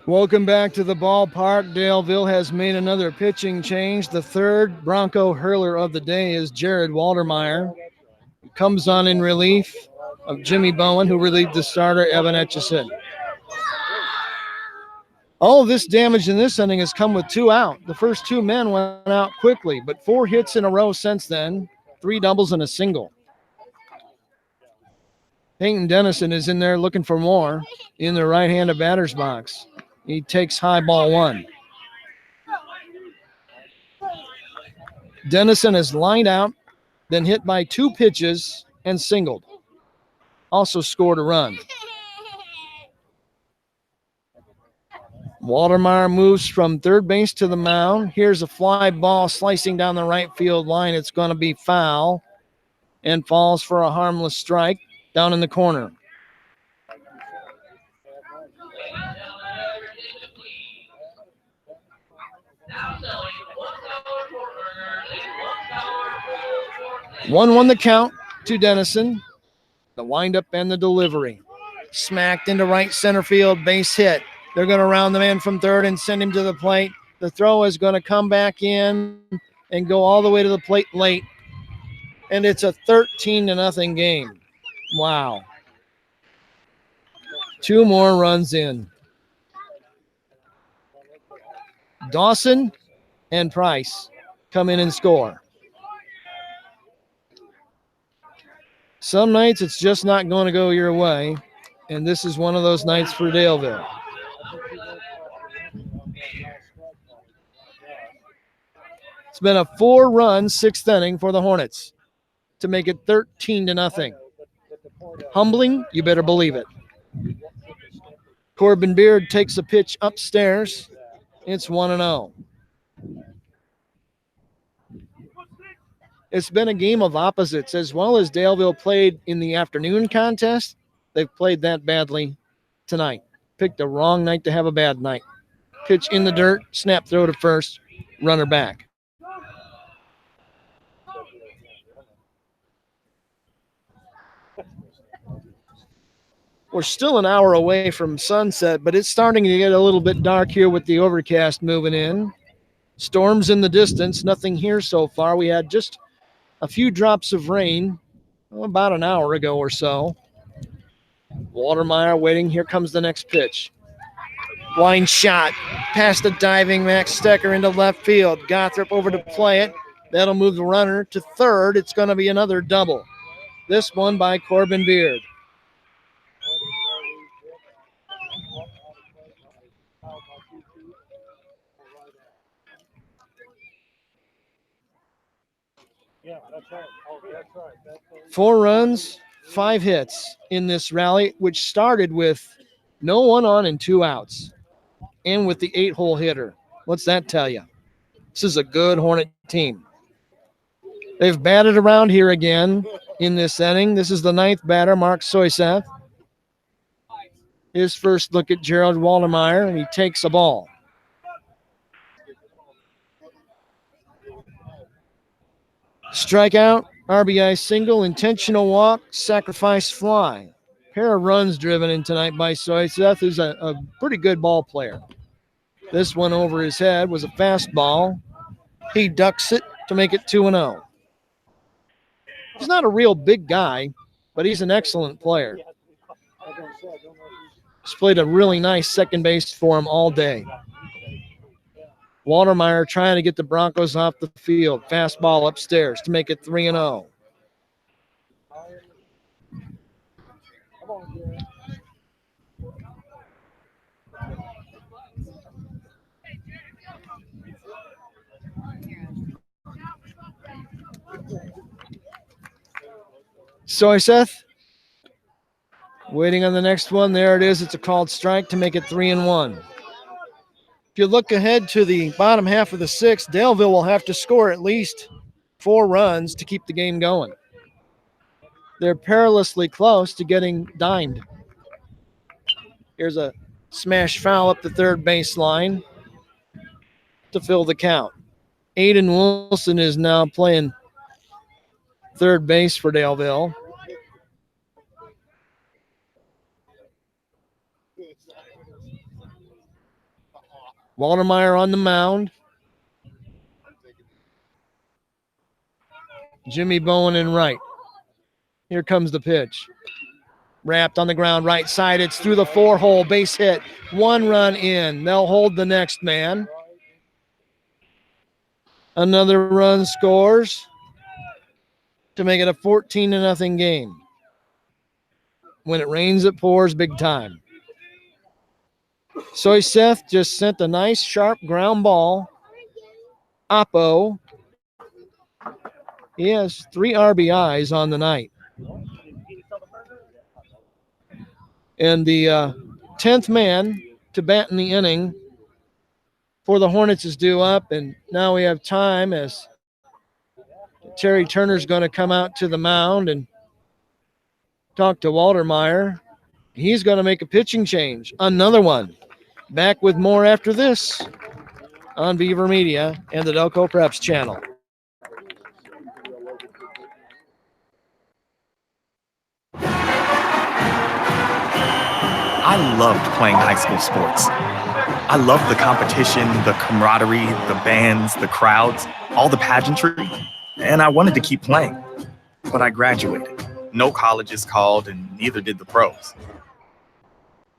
Welcome back to the ballpark. Daleville has made another pitching change. The third Bronco hurler of the day is Jared Waldermeyer. Comes on in relief of Jimmy Bowen, who relieved the starter, Evan Etchison. All of this damage in this inning has come with 2 out. The first 2 men went out quickly, but 4 hits in a row since then, 3 doubles and a single. Peyton Dennison is in there looking for more in the right-handed batter's box. He takes high ball 1. Dennison is lined out, then hit by 2 pitches and singled. Also scored a run. Waldermeyer moves from third base to the mound. Here's a fly ball slicing down the right field line. It's going to be foul and falls for a harmless strike down in the corner. One the count to Dennison. The windup and the delivery. Smacked into right center field, base hit. They're going to round the man from third and send him to the plate. The throw is going to come back in and go all the way to the plate late. And it's a 13-0 game. Wow. 2 more runs in. Dawson and Price come in and score. Some nights it's just not going to go your way, and this is one of those nights for Daleville. It's been a 4-run 6th inning for the Hornets to make it 13-0. Humbling, you better believe it. Corbin Beard takes a pitch upstairs. It's 1-0. It's been a game of opposites. As well as Daleville played in the afternoon contest, they've played that badly tonight. Picked the wrong night to have a bad night. Pitch in the dirt, snap throw to first, runner back. We're still an hour away from sunset, but it's starting to get a little bit dark here with the overcast moving in. Storms in the distance, nothing here so far. We had just a few drops of rain about an hour ago or so. Waldermeyer waiting. Here comes the next pitch. Line shot past the diving Max Stecker into left field. Gothrop over to play it. That'll move the runner to third. It's going to be another double. This one by Corbin Beard. Yeah, that's right. Oh, that's right. That's right. 4 runs, 5 hits in this rally, which started with no one on and 2 outs, and with the 8-hole hitter. What's that tell you? This is a good Hornet team. They've batted around here again in this inning. This is the 9th batter, Mark Soyseth. his first look at Gerald Waldemeyer, and he takes a ball. Strikeout, RBI single, intentional walk, sacrifice fly. Pair of runs driven in tonight by Soyseth, who's a pretty good ball player. This one over his head was a fastball. He ducks it to make it 2-0. He's not a real big guy, but he's an excellent player. He's played a really nice second base for him all day. Waldemeyer trying to get the Broncos off the field. Fastball upstairs to make it 3-0. Soyseth waiting on the next one. There it is. It's a called strike to make it 3-1. If you look ahead to the bottom half of the sixth, Daleville will have to score at least 4 runs to keep the game going. They're perilously close to getting dined. Here's a smash foul up the third baseline to fill the count. Aiden Wilson is now playing third base for Daleville. Waldemeyer on the mound. Jimmy Bowen in right. Here comes the pitch. Wrapped on the ground, right side. It's through the 4-hole, base hit. 1 run in. They'll hold the next man. Another run scores to make it a 14-0 game. When it rains, it pours big time. Soyseth just sent a nice, sharp ground ball. Oppo. He has 3 RBIs on the night. And the 10th man to bat in the inning for the Hornets is due up, and now we have time as Terry Turner's going to come out to the mound and talk to Waldemeyer. He's going to make a pitching change. Another one. Back with more after this on Beaver Media and the Delco Preps channel. I loved playing high school sports. I loved the competition, the camaraderie, the bands, the crowds, all the pageantry, and I wanted to keep playing. But I graduated. No colleges called, and neither did the pros.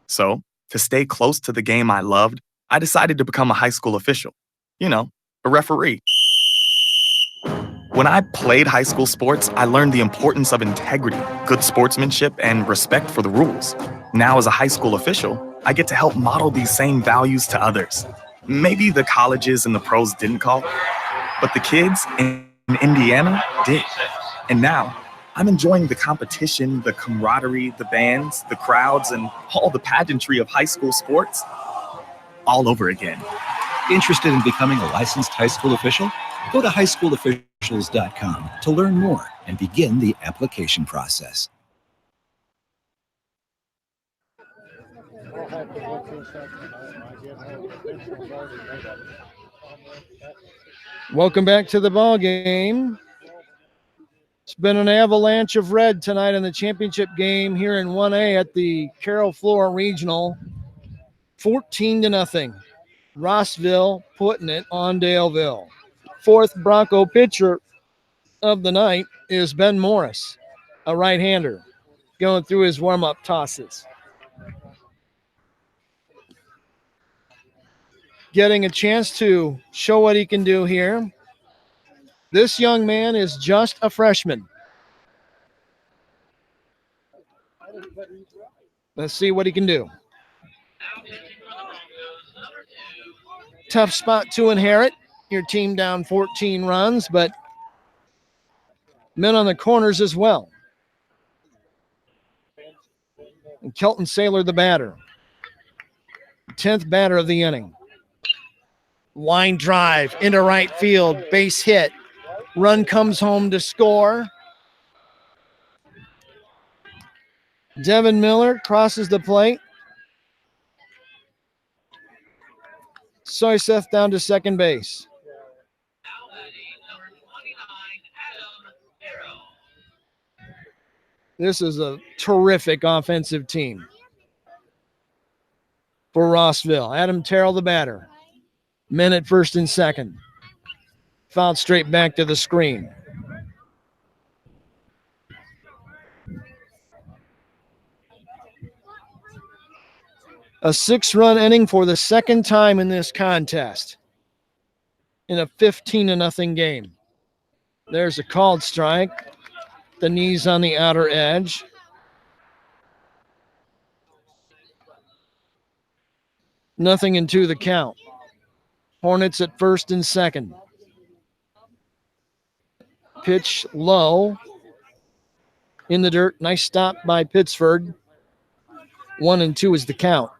So, to stay close to the game I loved, I decided to become a high school official. You know, a referee. When I played high school sports, I learned the importance of integrity, good sportsmanship, and respect for the rules. Now, as a high school official, I get to help model these same values to others. Maybe the colleges and the pros didn't call, but the kids in Indiana did. And now, I'm enjoying the competition, the camaraderie, the bands, the crowds, and all the pageantry of high school sports all over again. Interested in becoming a licensed high school official? Go to highschoolofficials.com to learn more and begin the application process. Welcome back to the ball game. It's been an avalanche of red tonight in the championship game here in 1A at the Carroll Floor Regional. 14-0. Rossville putting it on Daleville. 4th Bronco pitcher of the night is Ben Morris, a right-hander, going through his warm-up tosses. Getting a chance to show what he can do here. This young man is just a freshman. Let's see what he can do. Tough spot to inherit. Your team down 14 runs, but men on the corners as well. And Kelton Saylor, the batter. 10th batter of the inning. Line drive into right field, base hit. Run comes home to score. Devin Miller crosses the plate Soyseth down to second base. This is a terrific offensive team for Rossville. Adam Terrell, the batter. Men at first and second. Fouled straight back to the screen. A 6-run inning for the second time in this contest in a 15-0 game. There's a called strike. The knees on the outer edge. Nothing into the count. Hornets at first and second. Pitch low. In the dirt. Nice stop by Pittsford. 1-2 is the count.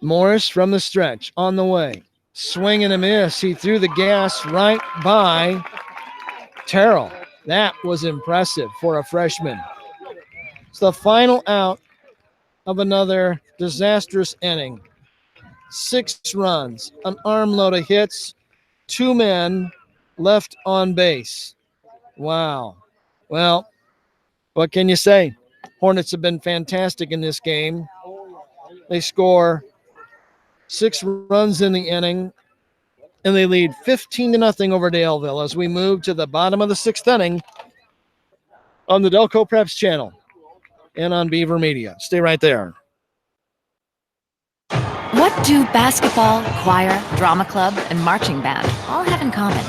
Morris from the stretch on the way. Swing and a miss. He threw the gas right by Terrell. That was impressive for a freshman. It's the final out of another disastrous inning. 6 runs, an armload of hits, 2 men left on base. Wow. Well, what can you say? Hornets have been fantastic in this game. They score 6 runs in the inning, and they lead 15-0 over Daleville as we move to the bottom of the 6th inning on the Delco Preps channel and on Beaver Media. Stay right there. What do basketball, choir, drama club, and marching band all have in common?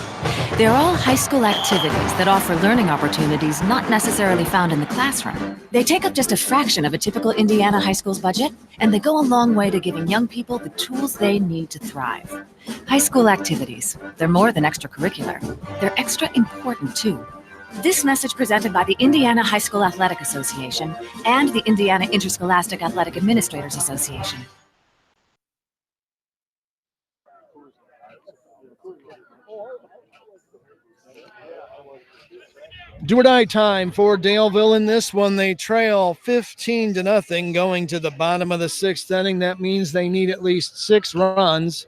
They're all high school activities that offer learning opportunities not necessarily found in the classroom. They take up just a fraction of a typical Indiana high school's budget, and they go a long way to giving young people the tools they need to thrive. High school activities, they're more than extracurricular. They're extra important, too. This message presented by the Indiana High School Athletic Association and the Indiana Interscholastic Athletic Administrators Association. Do or die time for Daleville in this one. They trail 15-0 going to the bottom of the 6th inning. That means they need at least 6 runs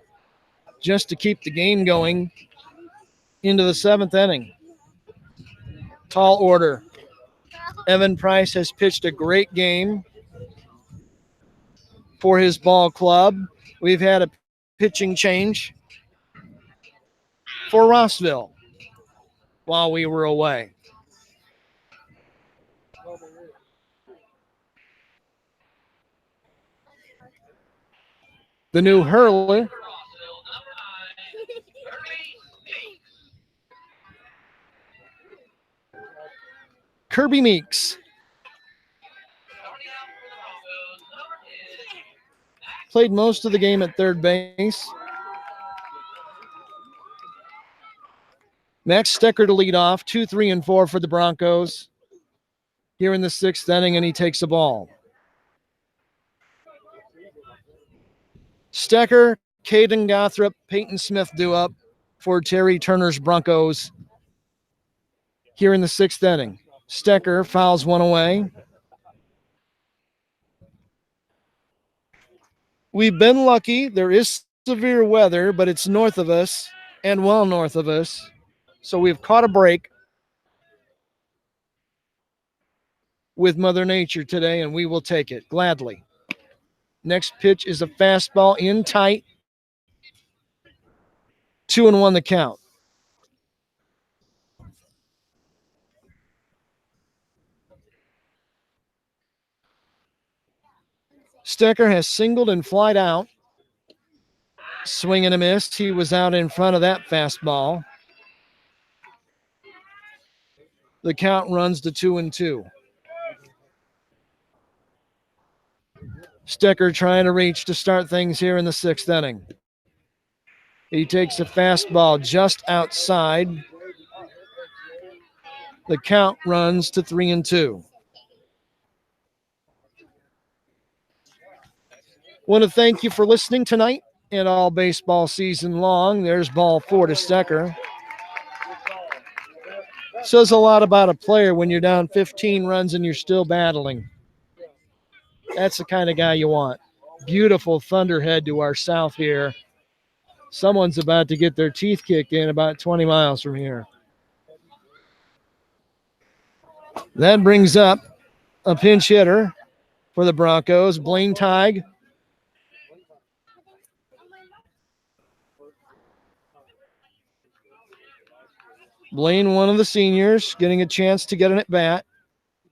just to keep the game going into the 7th inning. Tall order. Evan Price has pitched a great game for his ball club. We've had a pitching change for Rossville while we were away. The new hurler. Kirby Meeks. Played most of the game at third base. Max Stecker to lead off. 2, 3, and 4 for the Broncos here in the 6th inning, and he takes the ball. Stecker, Caden Gothrop, Peyton Smith do up for Terry Turner's Broncos here in the 6th inning. Stecker fouls one away. We've been lucky. There is severe weather, but it's north of us and well north of us. So we've caught a break with Mother Nature today, and we will take it gladly. Next pitch is a fastball in tight. 2-1 the count. Stecker has singled and flied out. Swing and a miss. He was out in front of that fastball. The count runs to 2-2. Stecker trying to reach to start things here in the 6th inning. He takes a fastball just outside. The count runs to 3-2. Want to thank you for listening tonight and all baseball season long. There's ball 4 to Stecker. Says a lot about a player when you're down 15 runs and you're still battling. That's the kind of guy you want. Beautiful thunderhead to our south here. Someone's about to get their teeth kicked in about 20 miles from here. That brings up a pinch hitter for the Broncos, Blaine Tighe. Blaine, one of the seniors, getting a chance to get an at-bat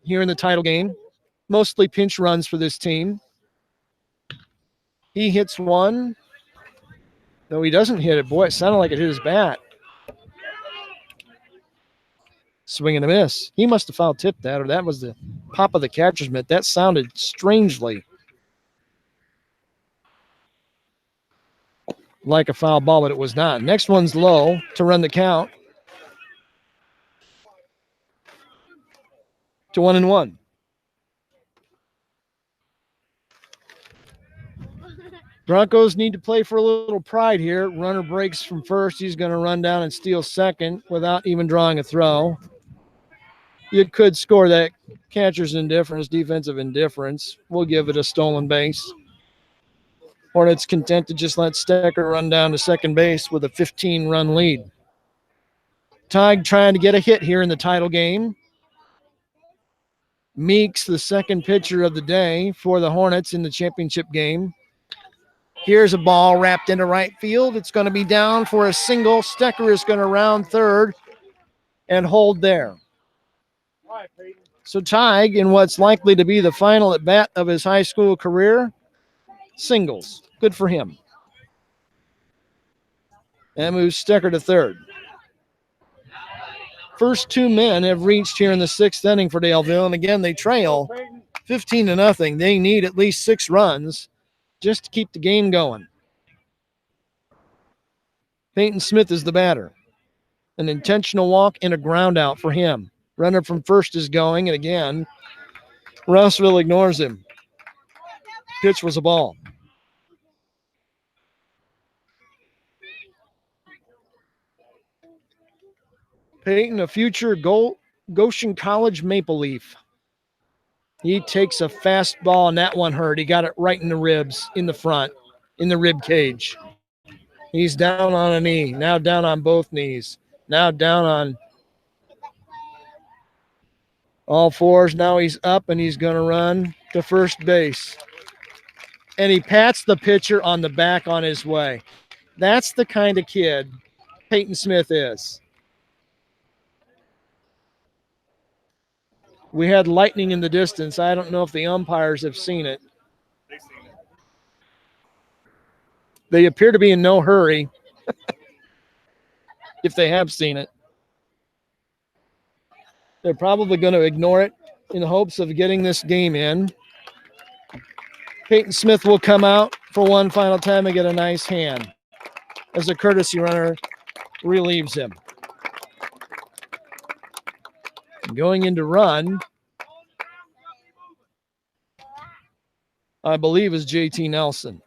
here in the title game. Mostly pinch runs for this team. He hits one. No, he doesn't hit it. Boy, it sounded like it hit his bat. Swing and a miss. He must have foul tipped that, or that was the pop of the catcher's mitt. That sounded strangely like a foul ball, but it was not. Next one's low to run the count to 1-1. Broncos need to play for a little pride here. Runner breaks from first. He's going to run down and steal second without even drawing a throw. You could score that. Catcher's indifference, defensive indifference. We'll give it a stolen base. Hornets content to just let Stecker run down to second base with a 15-run lead. Tighe trying to get a hit here in the title game. Meeks, the second pitcher of the day for the Hornets in the championship game. Here's a ball wrapped into right field. It's going to be down for a single. Stecker is going to round third and hold there. So Tighe, in what's likely to be the final at bat of his high school career, singles. Good for him. That moves Stecker to third. First two men have reached here in the sixth inning for Daleville, and again, they trail 15-0. They need at least 6 runs just to keep the game going. Peyton Smith is the batter. An intentional walk and a ground out for him. Runner from first is going, and again, Rossville ignores him. Pitch was a ball. Peyton, a future Goshen College Maple Leaf. He takes a fastball, and that one hurt. He got it right in the ribs, in the front, in the rib cage. He's down on a knee, now down on both knees, now down on all fours. Now he's up, and he's going to run to first base. And he pats the pitcher on the back on his way. That's the kind of kid Peyton Smith is. We had lightning in the distance. I don't know if the umpires have seen it. They appear to be in no hurry if they have seen it. They're probably going to ignore it in the hopes of getting this game in. Peyton Smith will come out for one final time and get a nice hand as a courtesy runner relieves him. Going into run, I believe, is JT Nelson.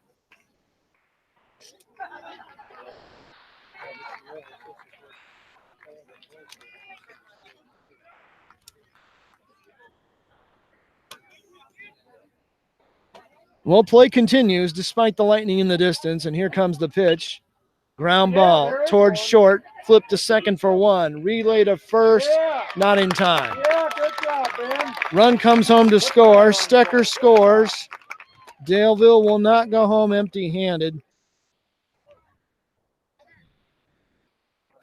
Well, play continues despite the lightning in the distance, and here comes the pitch. Ground ball towards short, flip to second for one, relay to first, not in time. Good job, Ben. Run comes home to score. Stecker scores. Daleville will not go home empty-handed.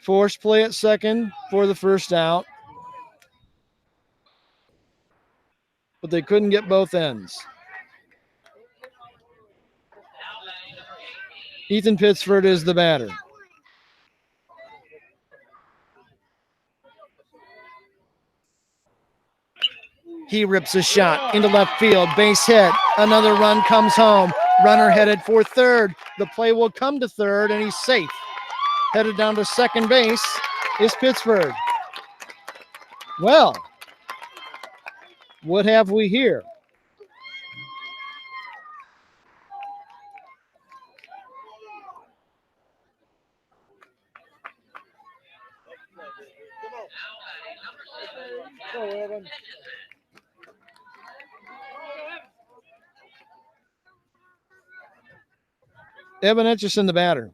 Forced play at second for the first out. But they couldn't get both ends. Ethan Pittsford is the batter. He rips a shot into left field. Base hit. Another run comes home. Runner headed for third. The play will come to third, and he's safe. Headed down to second base is Pittsford. Well, what have we here? Evan Etchison, the batter.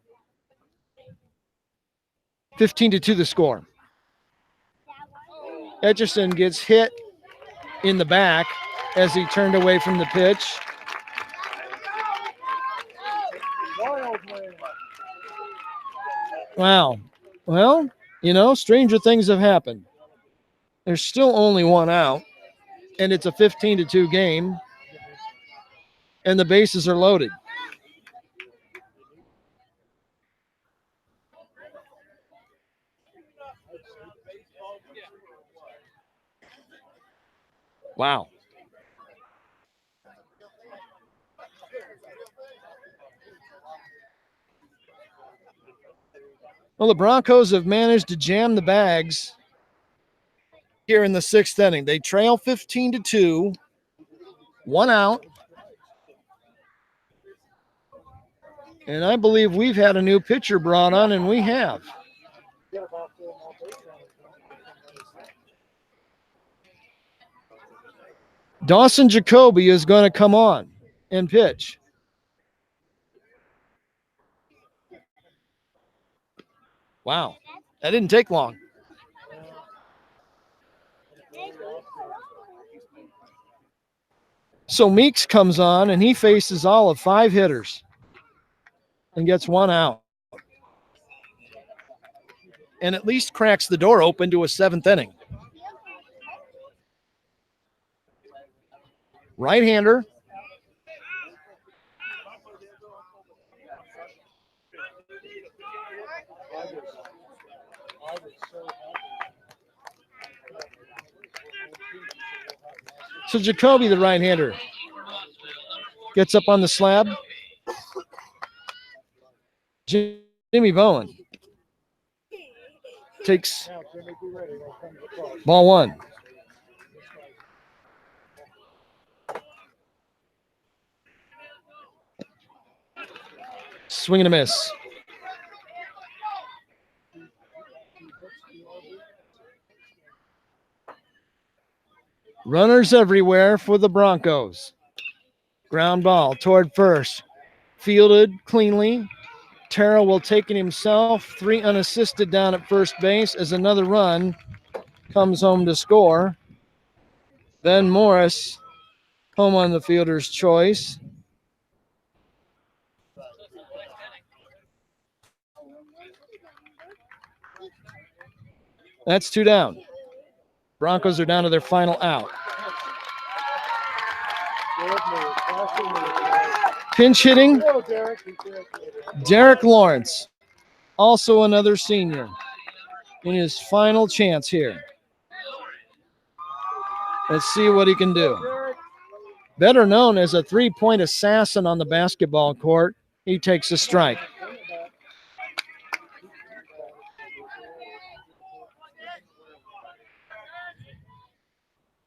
15-2 the score. Etchison gets hit in the back as he turned away from the pitch. Wow. Well, you know, stranger things have happened. There's still only one out, and it's a 15-2 game, and the bases are loaded. Wow. Well, the Broncos have managed to jam the bags here in the 6th inning. They trail 15-2, one out. And I believe we've had a new pitcher brought on, and we have. Dawson Jacoby is going to come on and pitch. Wow, that didn't take long. So Meeks comes on, and he faces all of 5 hitters and gets 1 out. And at least cracks the door open to a 7th inning. Right-hander. So Jacoby, the right-hander, gets up on the slab. Jimmy Bowen takes ball 1. Swing and a miss. Runners everywhere for the Broncos. Ground ball toward first. Fielded cleanly. Terrell will take it himself. 3 unassisted down at first base as another run comes home to score. Then Morris home on the fielder's choice. That's 2 down. Broncos are down to their final out. Pinch hitting, Derek Lawrence, also another senior, in his final chance here. Let's see what he can do. Better known as a 3-point assassin on the basketball court, he takes a strike.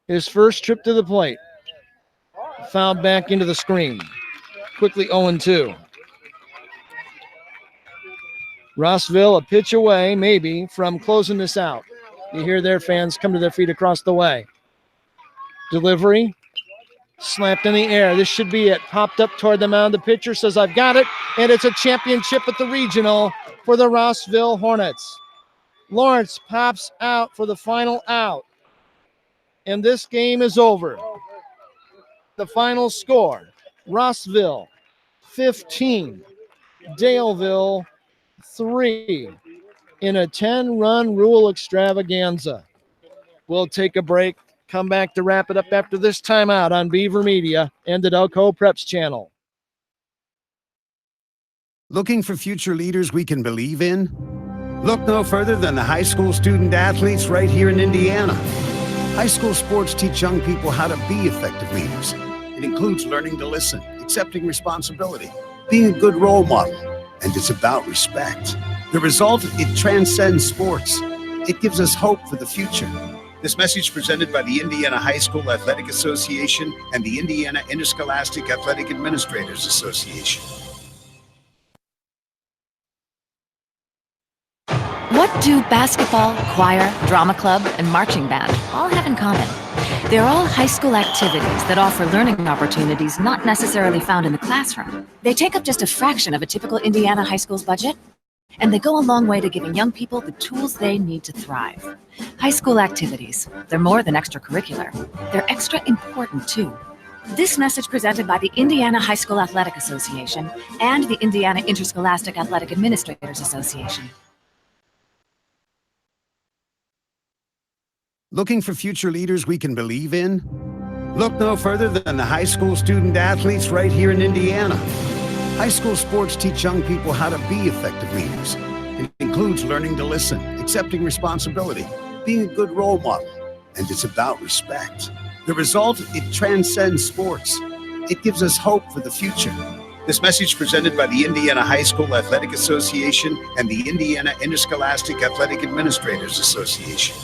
His first trip to the plate. Fouled back into the screen. Quickly 0-2. Rossville a pitch away, maybe, from closing this out. You hear their fans come to their feet across the way. Delivery. Slapped in the air. This should be it. Popped up toward the mound. The pitcher says, I've got it. And it's a championship at the regional for the Rossville Hornets. Lawrence pops out for the final out. And this game is over. The final score, Rossville 15, Daleville 3 in a 10-run rule extravaganza. We'll take a break, come back to wrap it up after this timeout on Beaver Media and the Delco Preps channel. Looking for future leaders we can believe in? Look no further than the high school student athletes right here in Indiana. High school sports teach young people how to be effective leaders. It includes learning to listen, accepting responsibility, being a good role model, and it's about respect. The result, it transcends sports. It gives us hope for the future. This message presented by the Indiana High School Athletic Association and the Indiana Interscholastic Athletic Administrators Association. What do basketball, choir, drama club, and marching band all have in common? They're all high school activities that offer learning opportunities not necessarily found in the classroom. They take up just a fraction of a typical Indiana high school's budget, and they go a long way to giving young people the tools they need to thrive. High school activities, they're more than extracurricular. They're extra important, too. This message presented by the Indiana High School Athletic Association and the Indiana Interscholastic Athletic Administrators Association. Looking for future leaders we can believe in? Look no further than the high school student athletes right here in Indiana. High school sports teach young people how to be effective leaders. It includes learning to listen, accepting responsibility, being a good role model, and it's about respect. The result, it transcends sports. It gives us hope for the future. This message presented by the Indiana High School Athletic Association and the Indiana Interscholastic Athletic Administrators Association.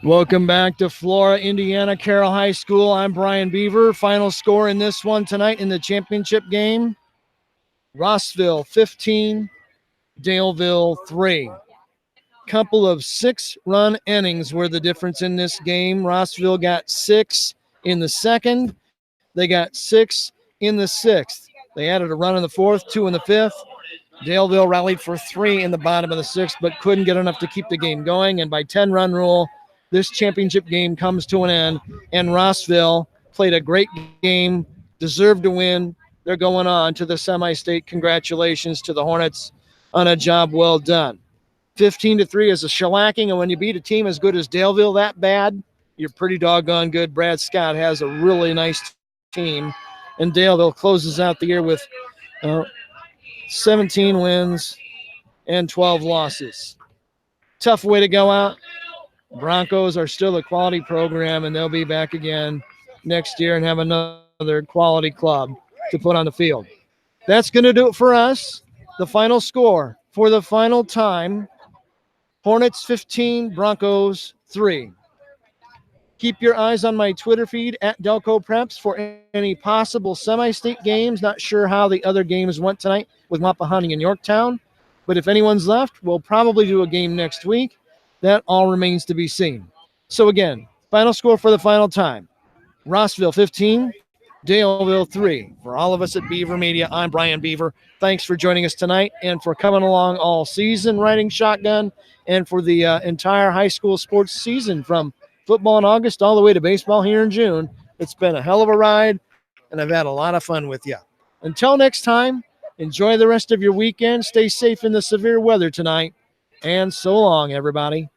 Welcome back to Flora, Indiana, Carroll High School. I'm Brian Beaver. Final score in this one tonight in the championship game. Rossville 15, Daleville 3. Couple of 6-run innings were the difference in this game. Rossville got 6 in the second. They got 6 in the sixth. They added a run in the fourth, 2 in the fifth. Daleville rallied for 3 in the bottom of the sixth, but couldn't get enough to keep the game going. And by 10-run rule, this championship game comes to an end. And Rossville played a great game, deserved to win. They're going on to the semi-state. Congratulations to the Hornets on a job well done. 15-3 is a shellacking, and when you beat a team as good as Daleville that bad, you're pretty doggone good. Brad Scott has a really nice team, and Daleville closes out the year with 17 wins and 12 losses. Tough way to go out. Broncos are still a quality program, and they'll be back again next year and have another quality club to put on the field. That's going to do it for us. The final score for the final time, Hornets 15, Broncos 3. Keep your eyes on my Twitter feed at Delco Preps for any possible semi-state games. Not sure how the other games went tonight with Mapahoney and Yorktown, but if anyone's left, we'll probably do a game next week. That all remains to be seen. So again, final score for the final time, Rossville 15, Daleville 3. For all of us at Beaver Media, I'm Brian Beaver. Thanks for joining us tonight and for coming along all season riding shotgun and for the entire high school sports season from football in August all the way to baseball here in June. It's been a hell of a ride, and I've had a lot of fun with you. Until next time, enjoy the rest of your weekend. Stay safe in the severe weather tonight, and so long, everybody.